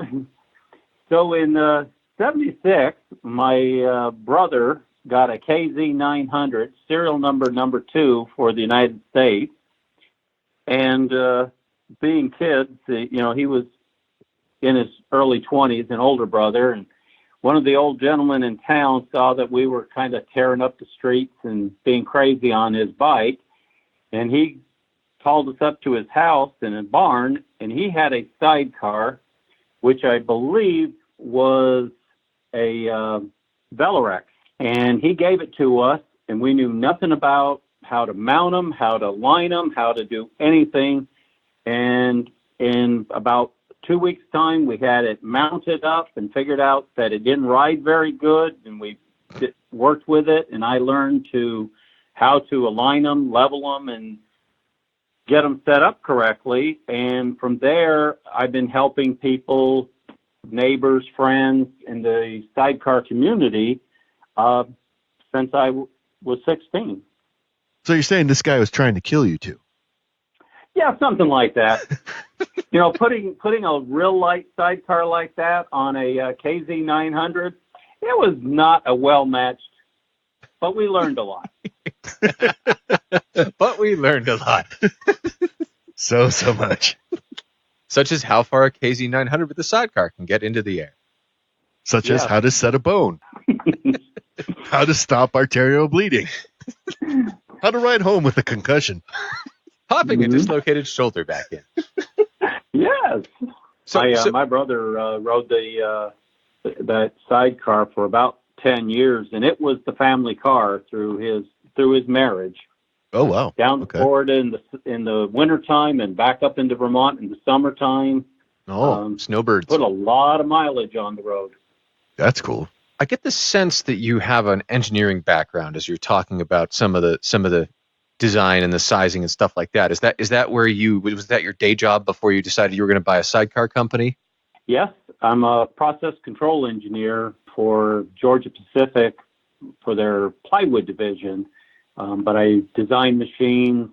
[SPEAKER 3] So in 76, my brother got a KZ900, serial number 2 for the United States. And being kids, he was in his early 20s, an older brother, and one of the old gentlemen in town saw that we were kind of tearing up the streets and being crazy on his bike, and he called us up to his house in a barn, and he had a sidecar, which I believe was a Velorex, and he gave it to us, and we knew nothing about how to mount them, how to line them, how to do anything, and in about 2 weeks' time, we had it mounted up and figured out that it didn't ride very good, and we worked with it, and I learned how to align them, level them, and get them set up correctly. And from there, I've been helping people, neighbors, friends in the sidecar community since I was 16.
[SPEAKER 2] So you're saying this guy was trying to kill you too?
[SPEAKER 3] Yeah, something like that. Putting a real light sidecar like that on a KZ900, it was not a well-matched, but we learned a lot.
[SPEAKER 1] But we learned a lot.
[SPEAKER 2] So much.
[SPEAKER 1] Such as how far a KZ900 with a sidecar can get into the air.
[SPEAKER 2] Such as how to set a bone. How to stop arterial bleeding. How to ride home with a concussion.
[SPEAKER 1] Popping a dislocated shoulder back in.
[SPEAKER 3] Yes. My brother rode that sidecar for about 10 years, and it was the family car through his marriage.
[SPEAKER 2] Oh, wow.
[SPEAKER 3] Down to Florida in the wintertime and back up into Vermont in the summertime.
[SPEAKER 1] Oh, snowbirds.
[SPEAKER 3] Put a lot of mileage on the road.
[SPEAKER 2] That's cool.
[SPEAKER 1] I get the sense that you have an engineering background as you're talking about some of the design and the sizing and stuff like that. Is that where was that your day job before you decided you were going to buy a sidecar company?
[SPEAKER 3] Yes, I'm a process control engineer for Georgia Pacific for their plywood division. But I design machines,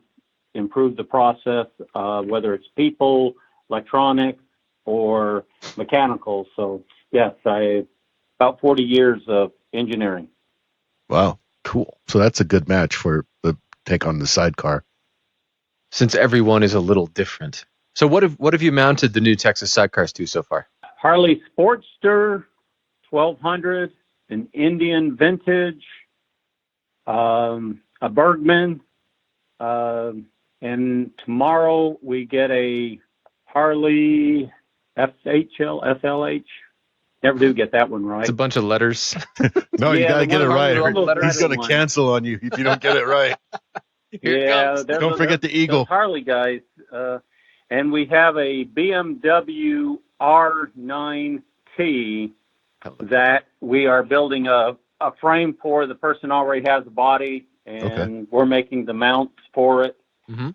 [SPEAKER 3] improve the process, whether it's people, electronics, or mechanical. So yes, about 40 years of engineering.
[SPEAKER 2] Wow, cool. So that's a good match for the take on the sidecar.
[SPEAKER 1] Since everyone is a little different. So what have you mounted the new Texas sidecars to so far?
[SPEAKER 3] Harley Sportster 1200, an Indian Vintage, a Bergman, and tomorrow we get a Harley FHL. Never do get that one right.
[SPEAKER 1] It's a bunch of letters.
[SPEAKER 2] No, you got to get it right. He's going to cancel on you if you don't get it right. Don't forget the Eagle.
[SPEAKER 3] Harley guys. And we have a BMW R9T that we are building a frame for. The person already has a body, and we're making the mounts for it. Mm-hmm.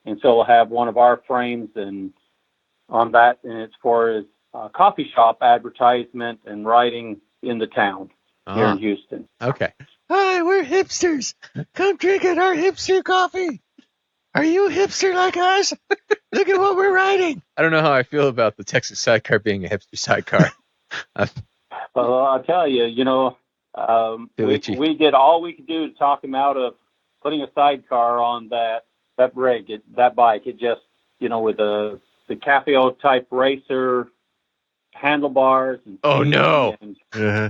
[SPEAKER 3] And so we'll have one of our frames and on that, and it's for his coffee shop advertisement and riding in the town here in Houston.
[SPEAKER 1] Okay.
[SPEAKER 2] Hi, we're hipsters. Come drink at our hipster coffee. Are you a hipster like us? Look at what we're riding.
[SPEAKER 1] I don't know how I feel about the Texas sidecar being a hipster sidecar.
[SPEAKER 3] Well, I'll tell you, we did all we could do to talk him out of putting a sidecar on that rig, that bike. It just, with the Capio type racer handlebars and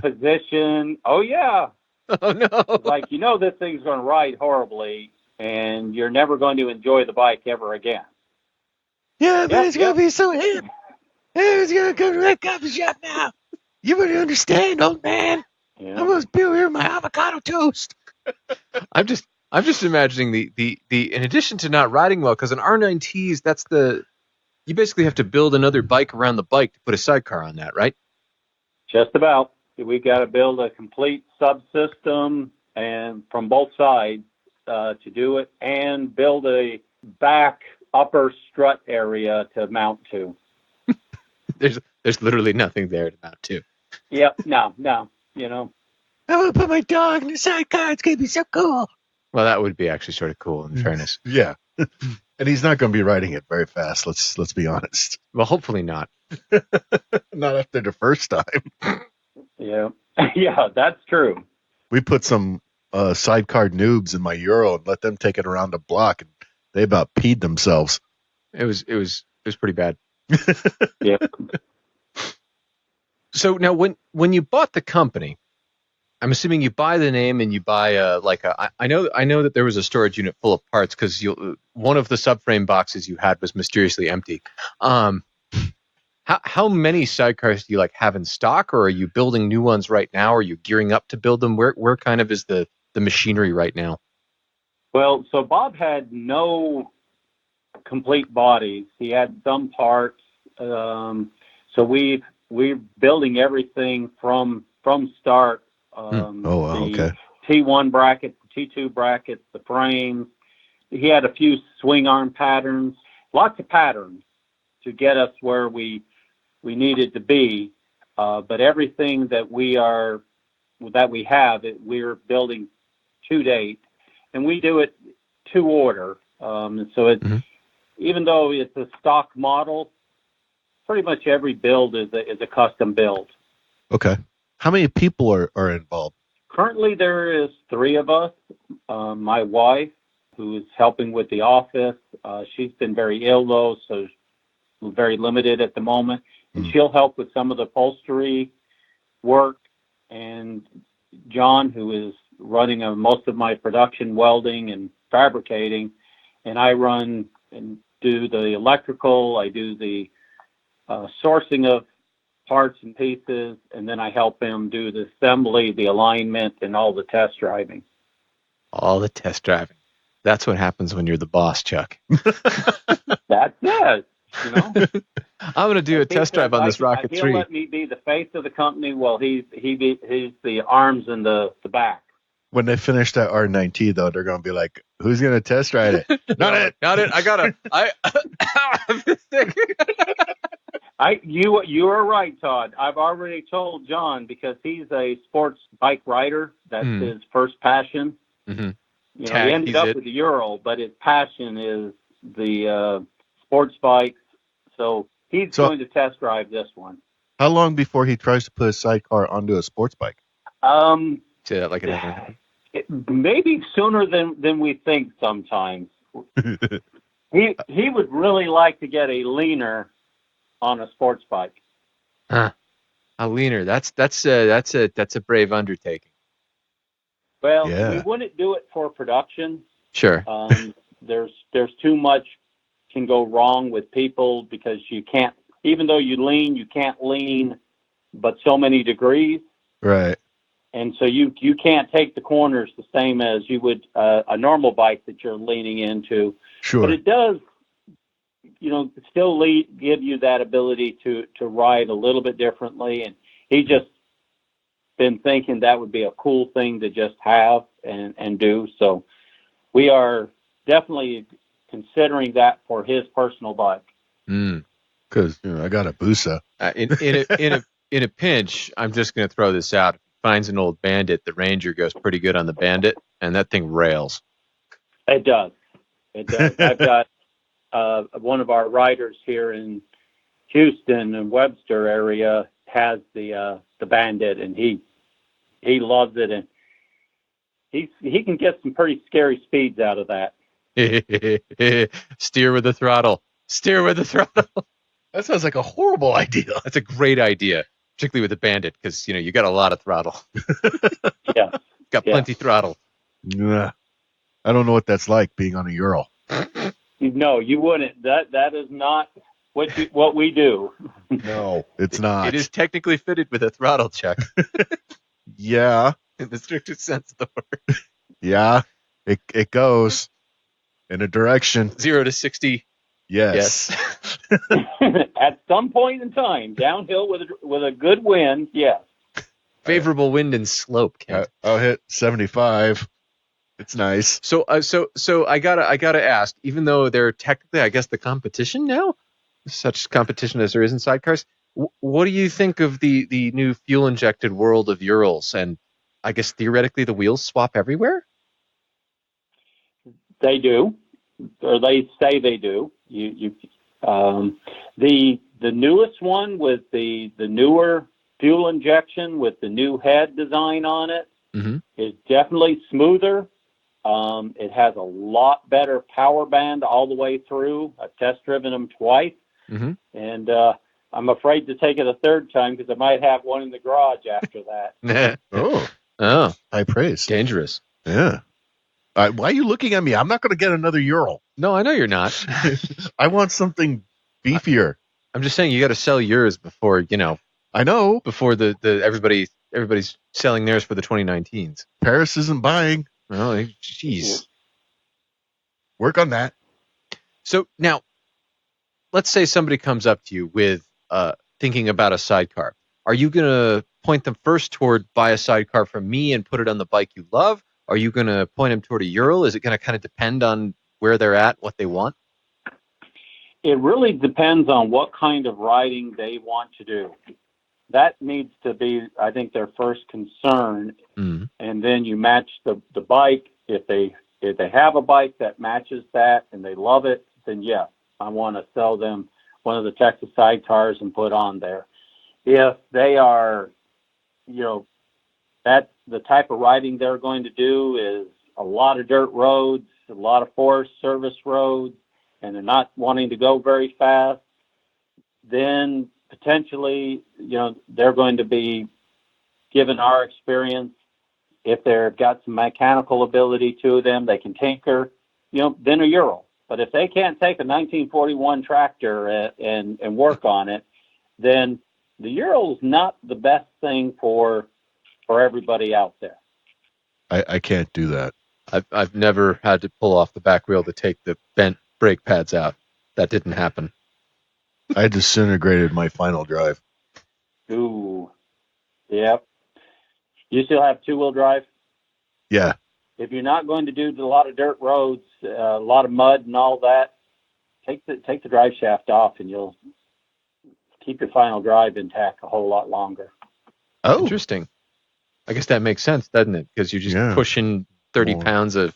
[SPEAKER 3] position. Oh yeah.
[SPEAKER 1] Oh no.
[SPEAKER 3] Like, this thing's going to ride horribly and you're never going to enjoy the bike ever again.
[SPEAKER 2] Yeah, but it's going to be so hip. It's going to go to that coffee shop now. You better understand, old man. Yeah. I'm going to spill here my avocado toast.
[SPEAKER 1] I'm just imagining the in addition to not riding well, because an R9Ts, you basically have to build another bike around the bike to put a sidecar on that, right?
[SPEAKER 3] Just about. We got to build a complete subsystem and from both sides to do it, and build a back upper strut area to mount to.
[SPEAKER 1] There's literally nothing there to mount to.
[SPEAKER 3] Yep, no, you know.
[SPEAKER 1] I want to put my dog in the sidecar. It's going to be so cool. Well, that would be actually sort of cool, in fairness.
[SPEAKER 2] Yeah. And he's not going to be riding it very fast. Let's be honest.
[SPEAKER 1] Well, hopefully not.
[SPEAKER 2] Not after the first time.
[SPEAKER 3] Yeah. Yeah, that's true.
[SPEAKER 2] We put some sidecar noobs in my Euro and let them take it around the block, and they about peed themselves.
[SPEAKER 1] It was pretty bad.
[SPEAKER 3] Yeah.
[SPEAKER 1] So now, when you bought the company, I'm assuming you buy the name and you buy I know that there was a storage unit full of parts because one of the subframe boxes you had was mysteriously empty. How many sidecars do you have in stock, or are you building new ones right now? Are you gearing up to build them? Where kind of is the machinery right now?
[SPEAKER 3] Well, so Bob had no complete bodies. He had some parts. So we're building everything from start.
[SPEAKER 2] Okay.
[SPEAKER 3] T1 brackets, T2 brackets, the frames. He had a few swing arm patterns, lots of patterns to get us where we needed to be. But everything that we have, we're building to date, and we do it to order. So it's, even though it's a stock model, pretty much every build is a custom build.
[SPEAKER 2] Okay. How many people are involved?
[SPEAKER 3] Currently, there is 3 of us. My wife, who is helping with the office, she's been very ill, though, so we're very limited at the moment. And she'll help with some of the upholstery work. And John, who is running most of my production, welding and fabricating, and I run and do the electrical. I do the sourcing of parts and pieces, and then I help him do the assembly, the alignment, and all the test driving.
[SPEAKER 1] All the test driving. That's what happens when you're the boss, Chuck.
[SPEAKER 3] That's it. You know,
[SPEAKER 1] I'm going to do a test drive on this Rocket 3.
[SPEAKER 3] He'll let me be the face of the company while he's the arms and the back.
[SPEAKER 2] When they finish that R9T, though, they're going to be like, "Who's going to test ride it?"
[SPEAKER 1] Not it. I gotta.
[SPEAKER 3] You are right, Todd. I've already told John, because he's a sports bike rider. That's his first passion.
[SPEAKER 1] Mm-hmm.
[SPEAKER 3] He ended up with the Euro, but his passion is the sports bikes. So he's going to test drive this one.
[SPEAKER 2] How long before he tries to put a sidecar onto a sports bike?
[SPEAKER 1] Say that like an
[SPEAKER 3] maybe sooner than we think sometimes. He would really like to get a leaner on a sports bike.
[SPEAKER 1] A leaner. That's a brave undertaking.
[SPEAKER 3] Well, we wouldn't do it for production.
[SPEAKER 1] Sure.
[SPEAKER 3] There's too much can go wrong with people, because you can't, even though you can't lean but so many degrees.
[SPEAKER 2] Right. And
[SPEAKER 3] so you can't take the corners the same as you would a normal bike that you're leaning into.
[SPEAKER 2] Sure.
[SPEAKER 3] But it does, still give you that ability to ride a little bit differently. And he just been thinking that would be a cool thing to just have and do. So we are definitely considering that for his personal bike.
[SPEAKER 2] Because I got a Busa.
[SPEAKER 1] In a pinch, I'm just going to throw this out. If he finds an old Bandit, the Ranger goes pretty good on the Bandit, and that thing rails.
[SPEAKER 3] It does. I've got one of our riders here in Houston and Webster area has the Bandit, and he loves it, and he can get some pretty scary speeds out of that.
[SPEAKER 1] Steer with the throttle.
[SPEAKER 2] That sounds like a horrible idea.
[SPEAKER 1] That's a great idea, particularly with the Bandit, because you got a lot of throttle.
[SPEAKER 3] Yeah,
[SPEAKER 1] got plenty throttle.
[SPEAKER 2] Yeah. I don't know what that's like, being on a Ural.
[SPEAKER 3] No, you wouldn't. That is not what we do.
[SPEAKER 2] No, it's not.
[SPEAKER 1] It is technically fitted with a throttle, Chuck.
[SPEAKER 2] Yeah,
[SPEAKER 1] in the strictest sense of the word.
[SPEAKER 2] Yeah, it goes in a direction.
[SPEAKER 1] 0 to 60.
[SPEAKER 2] Yes.
[SPEAKER 3] At some point in time, downhill with a good wind, yes.
[SPEAKER 1] Favorable wind and slope, Kent.
[SPEAKER 2] I'll hit 75. It's nice.
[SPEAKER 1] So I gotta ask, even though they're technically, I guess, the competition now, such competition as there is in sidecars, what do you think of the new fuel injected world of Urals? And I guess theoretically the wheels swap everywhere?
[SPEAKER 3] They do, or they say they do. The newest one with the newer fuel injection with the new head design on it is definitely smoother. It has a lot better power band all the way through. I've test driven them twice, and I'm afraid to take it a third time because I might have one in the garage after that.
[SPEAKER 2] Oh, high praise.
[SPEAKER 1] Dangerous.
[SPEAKER 2] Yeah. Why are you looking at me? I'm not going to get another Ural.
[SPEAKER 1] No, I know you're not.
[SPEAKER 2] I want something beefier.
[SPEAKER 1] I'm just saying you got to sell yours before,
[SPEAKER 2] I know.
[SPEAKER 1] Before the everybody's selling theirs for the 2019s.
[SPEAKER 2] Paris isn't buying.
[SPEAKER 1] Oh, jeez.
[SPEAKER 2] Work on that.
[SPEAKER 1] So now, let's say somebody comes up to you with thinking about a sidecar. Are you going to point them first toward buy a sidecar from me and put it on the bike you love? Are you going to point them toward a Ural? Is it going to kind of depend on where they're at, what they want?
[SPEAKER 3] It really depends on what kind of riding they want to do. That needs to be, I think, their first concern. And then you match the bike. If they have a bike that matches that and they love it, then yes, I want to sell them one of the Texas sidecars and put on there. If they are, that's the type of riding they're going to do is a lot of dirt roads, a lot of forest service roads, and they're not wanting to go very fast, then potentially, they're going to be, given our experience, if they've got some mechanical ability to them, they can tinker, then a Ural. But if they can't take a 1941 tractor and work on it, then the Ural's not the best thing for everybody out there.
[SPEAKER 2] I can't do that.
[SPEAKER 1] I've never had to pull off the back wheel to take the bent brake pads out. That didn't happen.
[SPEAKER 2] I disintegrated my final drive.
[SPEAKER 3] Ooh. Yep. You still have two-wheel drive?
[SPEAKER 2] Yeah.
[SPEAKER 3] If you're not going to do a lot of dirt roads, a lot of mud and all that, take the drive shaft off and you'll keep your final drive intact a whole lot longer.
[SPEAKER 1] Oh, interesting. I guess that makes sense, doesn't it? Because you're just pushing 30 pounds of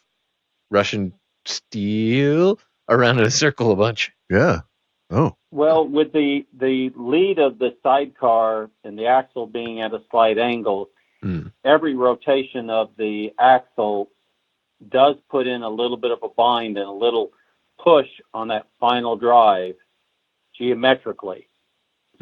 [SPEAKER 1] Russian steel around in a circle a bunch.
[SPEAKER 2] Yeah. Oh.
[SPEAKER 3] Well, with the lead of the sidecar and the axle being at a slight angle, every rotation of the axle does put in a little bit of a bind and a little push on that final drive geometrically.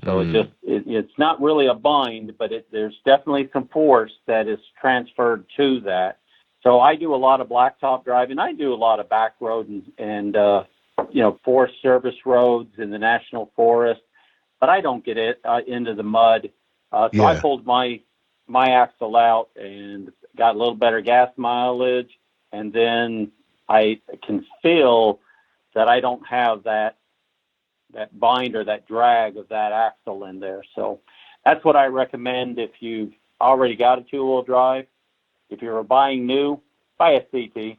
[SPEAKER 3] So it's not really a bind, but there's definitely some force that is transferred to that. So I do a lot of blacktop driving. I do a lot of back road and forest service roads in the national forest, but I don't get it into the mud. I pulled my axle out and got a little better gas mileage, and then I can feel that I don't have that bind or that drag of that axle in there. So that's what I recommend if you've already got a two-wheel drive. If you're buying new, buy a CT.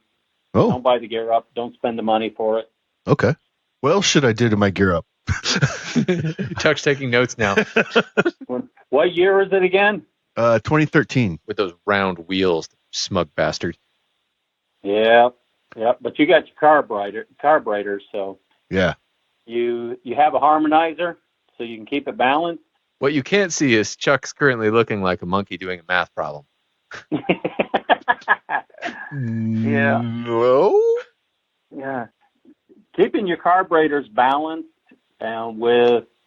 [SPEAKER 2] Oh.
[SPEAKER 3] Don't buy the gear up. Don't spend the money for it.
[SPEAKER 2] Okay. What else should I do to my gear up?
[SPEAKER 1] Chuck's taking notes now.
[SPEAKER 3] What year is it again?
[SPEAKER 2] 2013.
[SPEAKER 1] With those round wheels, smug bastard.
[SPEAKER 3] Yeah. But you got your carburetor, so
[SPEAKER 2] yeah.
[SPEAKER 3] You have a harmonizer, so you can keep it balanced.
[SPEAKER 1] What you can't see is Chuck's currently looking like a monkey doing a math problem.
[SPEAKER 3] Yeah.
[SPEAKER 2] No.
[SPEAKER 3] Yeah. Keeping your carburetors balanced and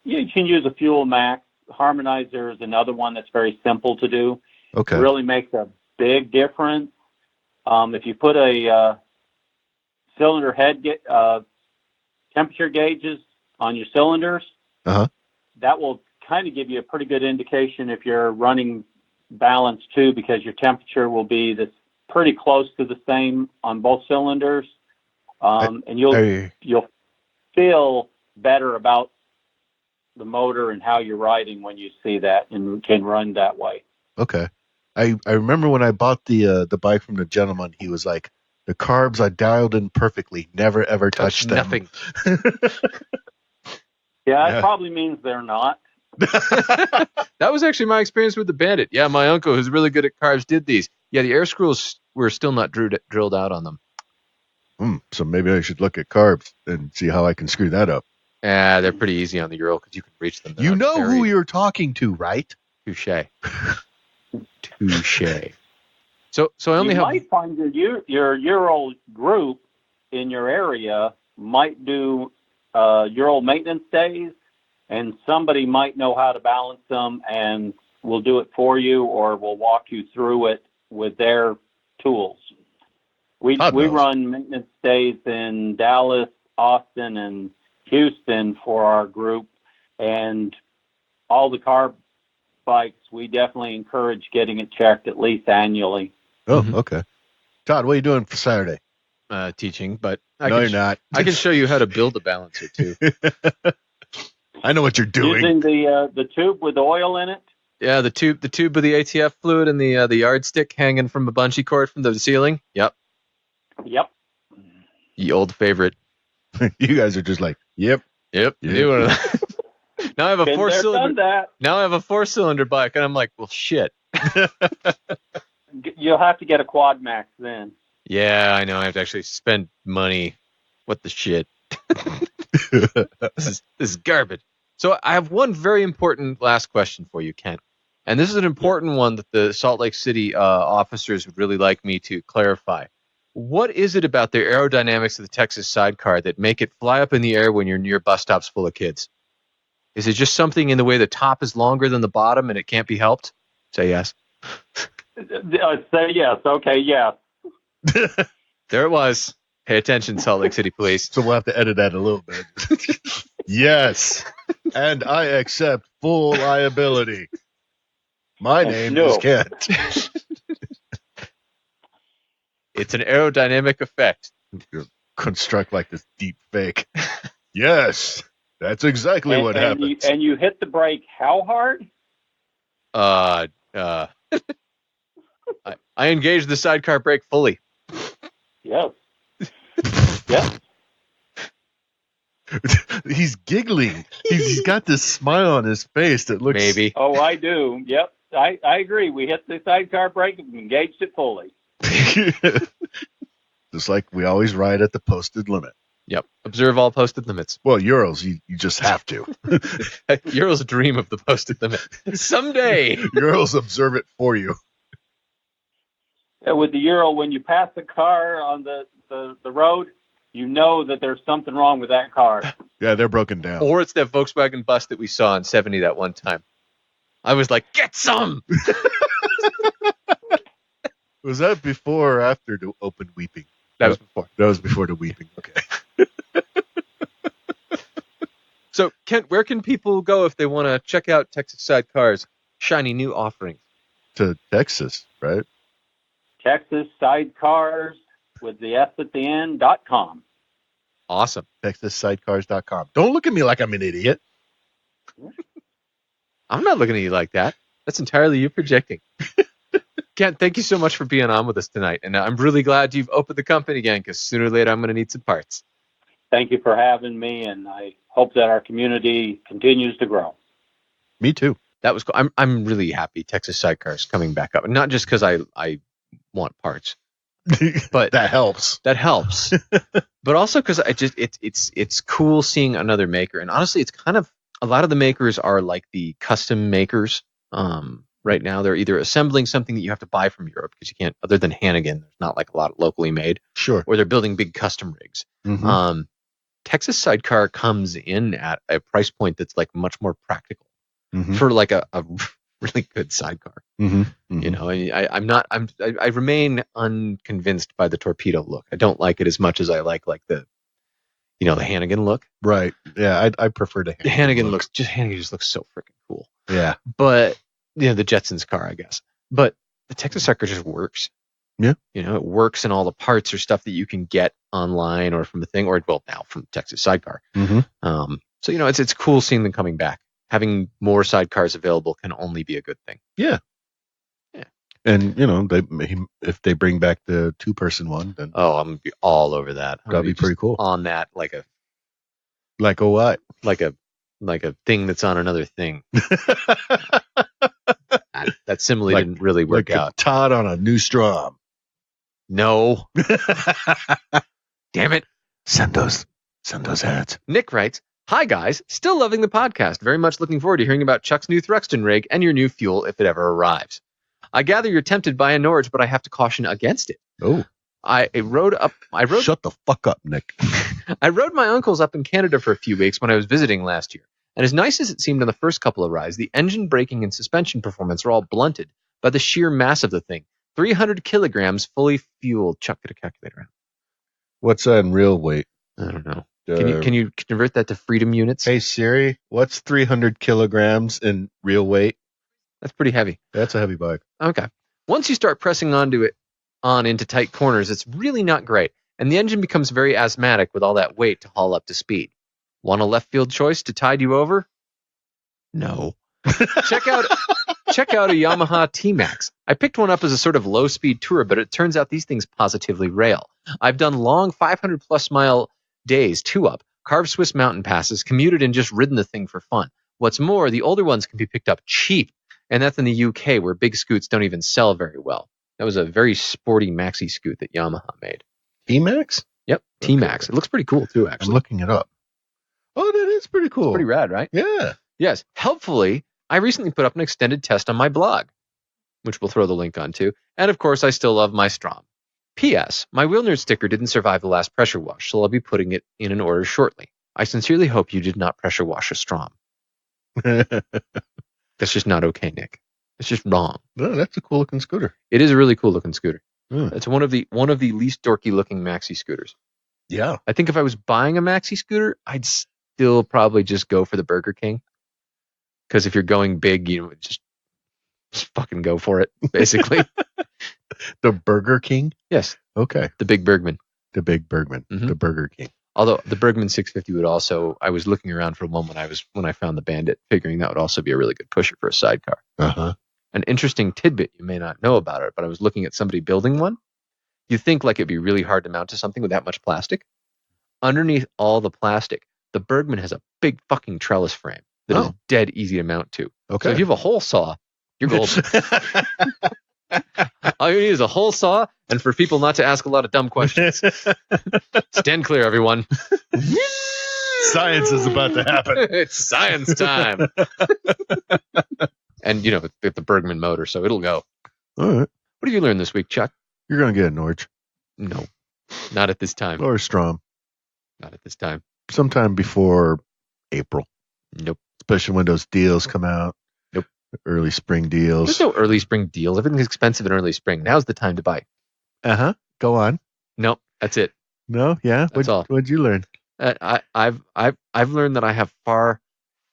[SPEAKER 3] you can use a Fuel Max. Harmonizer is another one that's very simple to do.
[SPEAKER 2] Okay.
[SPEAKER 3] It really makes a big difference. If you put a cylinder head temperature gauges on your cylinders, that will kind of give you a pretty good indication if you're running balance too, because your temperature will be pretty close to the same on both cylinders, and you'll feel better about the motor and how you're riding when you see that and can run that way.
[SPEAKER 2] Okay. I remember when I bought the bike from the gentleman, he was like, the carbs I dialed in perfectly, never ever touched them.
[SPEAKER 1] Nothing.
[SPEAKER 3] Yeah, it probably means they're not.
[SPEAKER 1] That was actually my experience with the Bandit. Yeah, my uncle, who's really good at carbs, did these. Yeah, the air screws were still not drilled out on them.
[SPEAKER 2] So maybe I should look at carbs and see how I can screw that up.
[SPEAKER 1] Yeah, they're pretty easy on the Euro because you can reach them.
[SPEAKER 2] You know who you're talking to, right?
[SPEAKER 1] Touche. So I only have.
[SPEAKER 3] You might find your Euro group in your area might do Euro maintenance days, and somebody might know how to balance them and will do it for you, or will walk you through it with their tools. We run maintenance days in Dallas, Austin, and Houston for our group, and all the car bikes, we definitely encourage getting it checked at least annually.
[SPEAKER 2] Oh, okay. Todd, what are you doing for Saturday?
[SPEAKER 1] Teaching, but
[SPEAKER 2] you're not.
[SPEAKER 1] I can show you how to build a balancer too.
[SPEAKER 2] I know what you're doing.
[SPEAKER 3] Using the tube with oil in it.
[SPEAKER 1] Yeah, the tube with the ATF fluid and the yardstick hanging from a bungee cord from the ceiling. Yep. The old favorite.
[SPEAKER 2] You guys are just like, yep.
[SPEAKER 1] Now I have a four-cylinder. Now I have a 4-cylinder bike, and I'm like, well, shit.
[SPEAKER 3] You'll have to get a Quad Max then.
[SPEAKER 1] Yeah, I know. I have to actually spend money. What the shit? This is garbage. So I have one very important last question for you, Kent. And this is an important one that the Salt Lake City officers would really like me to clarify. What is it about the aerodynamics of the Texas sidecar that make it fly up in the air when you're near bus stops full of kids? Is it just something in the way the top is longer than the bottom and it can't be helped? Say yes.
[SPEAKER 3] Say yes. Okay, yes.
[SPEAKER 1] There it was. Pay attention, Salt Lake City Police.
[SPEAKER 2] So we'll have to edit that a little bit. Yes. And I accept full liability. My name is Kent.
[SPEAKER 1] It's an aerodynamic effect.
[SPEAKER 2] Construct like this deep fake. Yes. That's exactly what happens.
[SPEAKER 3] And you hit the brake how hard?
[SPEAKER 1] I engaged the sidecar brake fully.
[SPEAKER 3] Yes. Yep.
[SPEAKER 2] He's giggling. He's got this smile on his face that looks...
[SPEAKER 1] Maybe.
[SPEAKER 3] Oh, I do. Yep. I agree. We hit the sidecar brake and engaged it fully.
[SPEAKER 2] Just like we always ride at the posted limit.
[SPEAKER 1] Yep. Observe all posted limits.
[SPEAKER 2] Well, Euros, you just have to.
[SPEAKER 1] Euros dream of the posted limit. Someday.
[SPEAKER 2] Euros observe it for you.
[SPEAKER 3] With the Euro, when you pass the car on the road, you know that there's something wrong with that car.
[SPEAKER 2] Yeah, they're broken down.
[SPEAKER 1] Or it's that Volkswagen bus that we saw in 70 that one time. I was like, get some!
[SPEAKER 2] Was that before or after the open weeping?
[SPEAKER 1] That was before.
[SPEAKER 2] That was before the weeping. Okay.
[SPEAKER 1] So, Kent, where can people go if they want to check out Texas Sidecar's shiny new offerings?
[SPEAKER 2] To Texas, right?
[SPEAKER 3] Texas Sidecars with the S at the end, .com.
[SPEAKER 1] Awesome.
[SPEAKER 2] TexasSidecars.com. Don't look at me like I'm an idiot.
[SPEAKER 1] I'm not looking at you like that. That's entirely you projecting. Kent, thank you so much for being on with us tonight. And I'm really glad you've opened the company again, because sooner or later I'm going to need some parts.
[SPEAKER 3] Thank you for having me, and I hope that our community continues to grow.
[SPEAKER 2] Me too.
[SPEAKER 1] That was cool. I'm really happy Texas Sidecar's coming back up. Not just because I want parts, but
[SPEAKER 2] that helps.
[SPEAKER 1] That helps. But also because it's cool seeing another maker. And honestly, it's kind of, a lot of the makers are like the custom makers. Right now, they're either assembling something that you have to buy from Europe because you can't, other than Hannigan, there's not like a lot locally made.
[SPEAKER 2] Sure.
[SPEAKER 1] Or they're building big custom rigs. Mm-hmm. Texas Sidecar comes in at a price point that's like much more practical for like a really good sidecar. Mm-hmm. Mm-hmm. You know, I remain unconvinced by the torpedo look. I don't like it as much as I like the, you know, the Hannigan look.
[SPEAKER 2] Right. Yeah, I prefer the
[SPEAKER 1] Hannigan look. Hannigan just looks so freaking cool.
[SPEAKER 2] Yeah.
[SPEAKER 1] But you know, the Jetsons car, I guess. But the Texas Sidecar just works.
[SPEAKER 2] Yeah.
[SPEAKER 1] You know, it works, and all the parts are stuff that you can get online or from the thing, or well, now from Texas Sidecar. Mm-hmm. So you know, it's cool seeing them coming back. Having more sidecars available can only be a good thing.
[SPEAKER 2] Yeah. And, if they bring back the 2-person one, then...
[SPEAKER 1] Oh, I'm going to be all over that.
[SPEAKER 2] That'd be pretty cool.
[SPEAKER 1] On that, like a...
[SPEAKER 2] Like a what?
[SPEAKER 1] Like a thing that's on another thing. That simile didn't really work out.
[SPEAKER 2] Todd on a new Strom.
[SPEAKER 1] No. Damn it.
[SPEAKER 2] Send those ads.
[SPEAKER 1] Nick writes, "Hi guys, still loving the podcast. Very much looking forward to hearing about Chuck's new Thruxton rig and your new fuel if it ever arrives. I gather you're tempted by a Norge, but I have to caution against it.
[SPEAKER 2] Oh.
[SPEAKER 1] I rode.
[SPEAKER 2] Shut the fuck up, Nick.
[SPEAKER 1] I rode my uncles up in Canada for a few weeks when I was visiting last year. And as nice as it seemed on the first couple of rides, the engine, braking, and suspension performance are all blunted by the sheer mass of the thing. 300 kilograms fully fueled." Chuck, get a calculator out.
[SPEAKER 2] What's that in real weight?
[SPEAKER 1] I don't know. Can you convert that to freedom units?
[SPEAKER 2] Hey Siri, what's 300 kilograms in real weight?
[SPEAKER 1] That's pretty heavy.
[SPEAKER 2] That's a heavy bike.
[SPEAKER 1] Okay. Once you start pressing into tight corners, it's really not great, and the engine becomes very asthmatic with all that weight to haul up to speed. Want a left field choice to tide you over? No. Check out a Yamaha Tmax. I picked one up as a sort of low-speed tourer, but it turns out these things positively rail. I've done long 500-plus mile days, 2-up, carved Swiss mountain passes, commuted and just ridden the thing for fun. What's more, the older ones can be picked up cheap, and that's in the UK where big scoots don't even sell very well. That was a very sporty maxi scoot that Yamaha made.
[SPEAKER 2] T-Max?
[SPEAKER 1] Yep, Tmax. Okay. It looks pretty cool, too, actually.
[SPEAKER 2] I'm looking it up. Oh, that is pretty cool.
[SPEAKER 1] It's pretty rad, right?
[SPEAKER 2] Yeah.
[SPEAKER 1] Yes. Helpfully, I recently put up an extended test on my blog, which we'll throw the link on to. And, of course, I still love my Strom. P.S. My Wheelnerd sticker didn't survive the last pressure wash, so I'll be putting it in an order shortly. I sincerely hope you did not pressure wash a Strom. That's just not okay, Nick. It's just wrong.
[SPEAKER 2] No, that's a cool-looking scooter.
[SPEAKER 1] It is a really cool-looking scooter.
[SPEAKER 2] Mm.
[SPEAKER 1] It's one of the least dorky-looking maxi scooters.
[SPEAKER 2] Yeah.
[SPEAKER 1] I think if I was buying a maxi scooter, I'd still probably just go for the Burger King. Because if you're going big, just fucking go for it, basically.
[SPEAKER 2] The Burger King?
[SPEAKER 1] Yes.
[SPEAKER 2] Okay.
[SPEAKER 1] The Big Bergman.
[SPEAKER 2] The Big Bergman. Mm-hmm. The Burger King.
[SPEAKER 1] Although the Bergman 650 would also, I was looking around for one when I found the Bandit, figuring that would also be a really good pusher for a sidecar.
[SPEAKER 2] Uh-huh.
[SPEAKER 1] An interesting tidbit you may not know about it, but I was looking at somebody building one. You think like it'd be really hard to mount to something with that much plastic? Underneath all the plastic, the Bergman has a big fucking trellis frame that is dead easy to mount to.
[SPEAKER 2] Okay.
[SPEAKER 1] So if you have a hole saw, you're golden. All you need is a hole saw, and for people not to ask a lot of dumb questions. Stand clear, everyone.
[SPEAKER 2] Science is about to happen.
[SPEAKER 1] It's science time. And, the Bergman motor, so it'll go.
[SPEAKER 2] All right.
[SPEAKER 1] What have you learned this week, Chuck?
[SPEAKER 2] You're going to get a Norge.
[SPEAKER 1] No, not at this time.
[SPEAKER 2] Or a Strom.
[SPEAKER 1] Not at this time.
[SPEAKER 2] Sometime before April.
[SPEAKER 1] Nope.
[SPEAKER 2] Especially when those deals come out.
[SPEAKER 1] Nope.
[SPEAKER 2] Early spring deals.
[SPEAKER 1] There's no early spring deals. Everything's expensive in early spring. Now's the time to buy.
[SPEAKER 2] Uh-huh. Go on.
[SPEAKER 1] Nope. That's it.
[SPEAKER 2] No? Yeah?
[SPEAKER 1] That's all.
[SPEAKER 2] What'd you learn?
[SPEAKER 1] I've learned that I have far,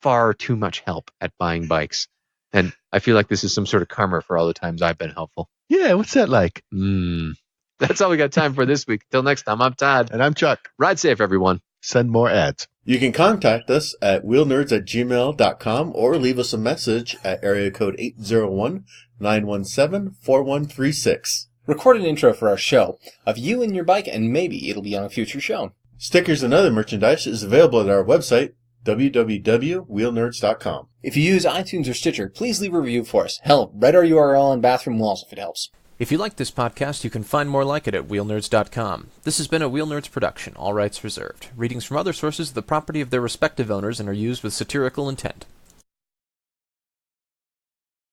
[SPEAKER 1] far too much help at buying bikes. And I feel like this is some sort of karma for all the times I've been helpful.
[SPEAKER 2] Yeah, what's that like?
[SPEAKER 1] That's all we got time for this week. Till next time, I'm Todd.
[SPEAKER 2] And I'm Chuck.
[SPEAKER 1] Ride safe, everyone.
[SPEAKER 2] Send more ads.
[SPEAKER 4] You can contact us at wheelnerds@gmail.com or leave us a message at area code 801-917-4136.
[SPEAKER 5] Record an intro for our show of you and your bike, and maybe it'll be on a future show.
[SPEAKER 4] Stickers and other merchandise is available at our website, www.wheelnerds.com.
[SPEAKER 5] If you use iTunes or Stitcher, please leave a review for us. Hell, write our URL on bathroom walls if it helps.
[SPEAKER 6] If you like this podcast, you can find more like it at wheelnerds.com. This has been a Wheelnerds production, all rights reserved. Readings from other sources are the property of their respective owners and are used with satirical intent.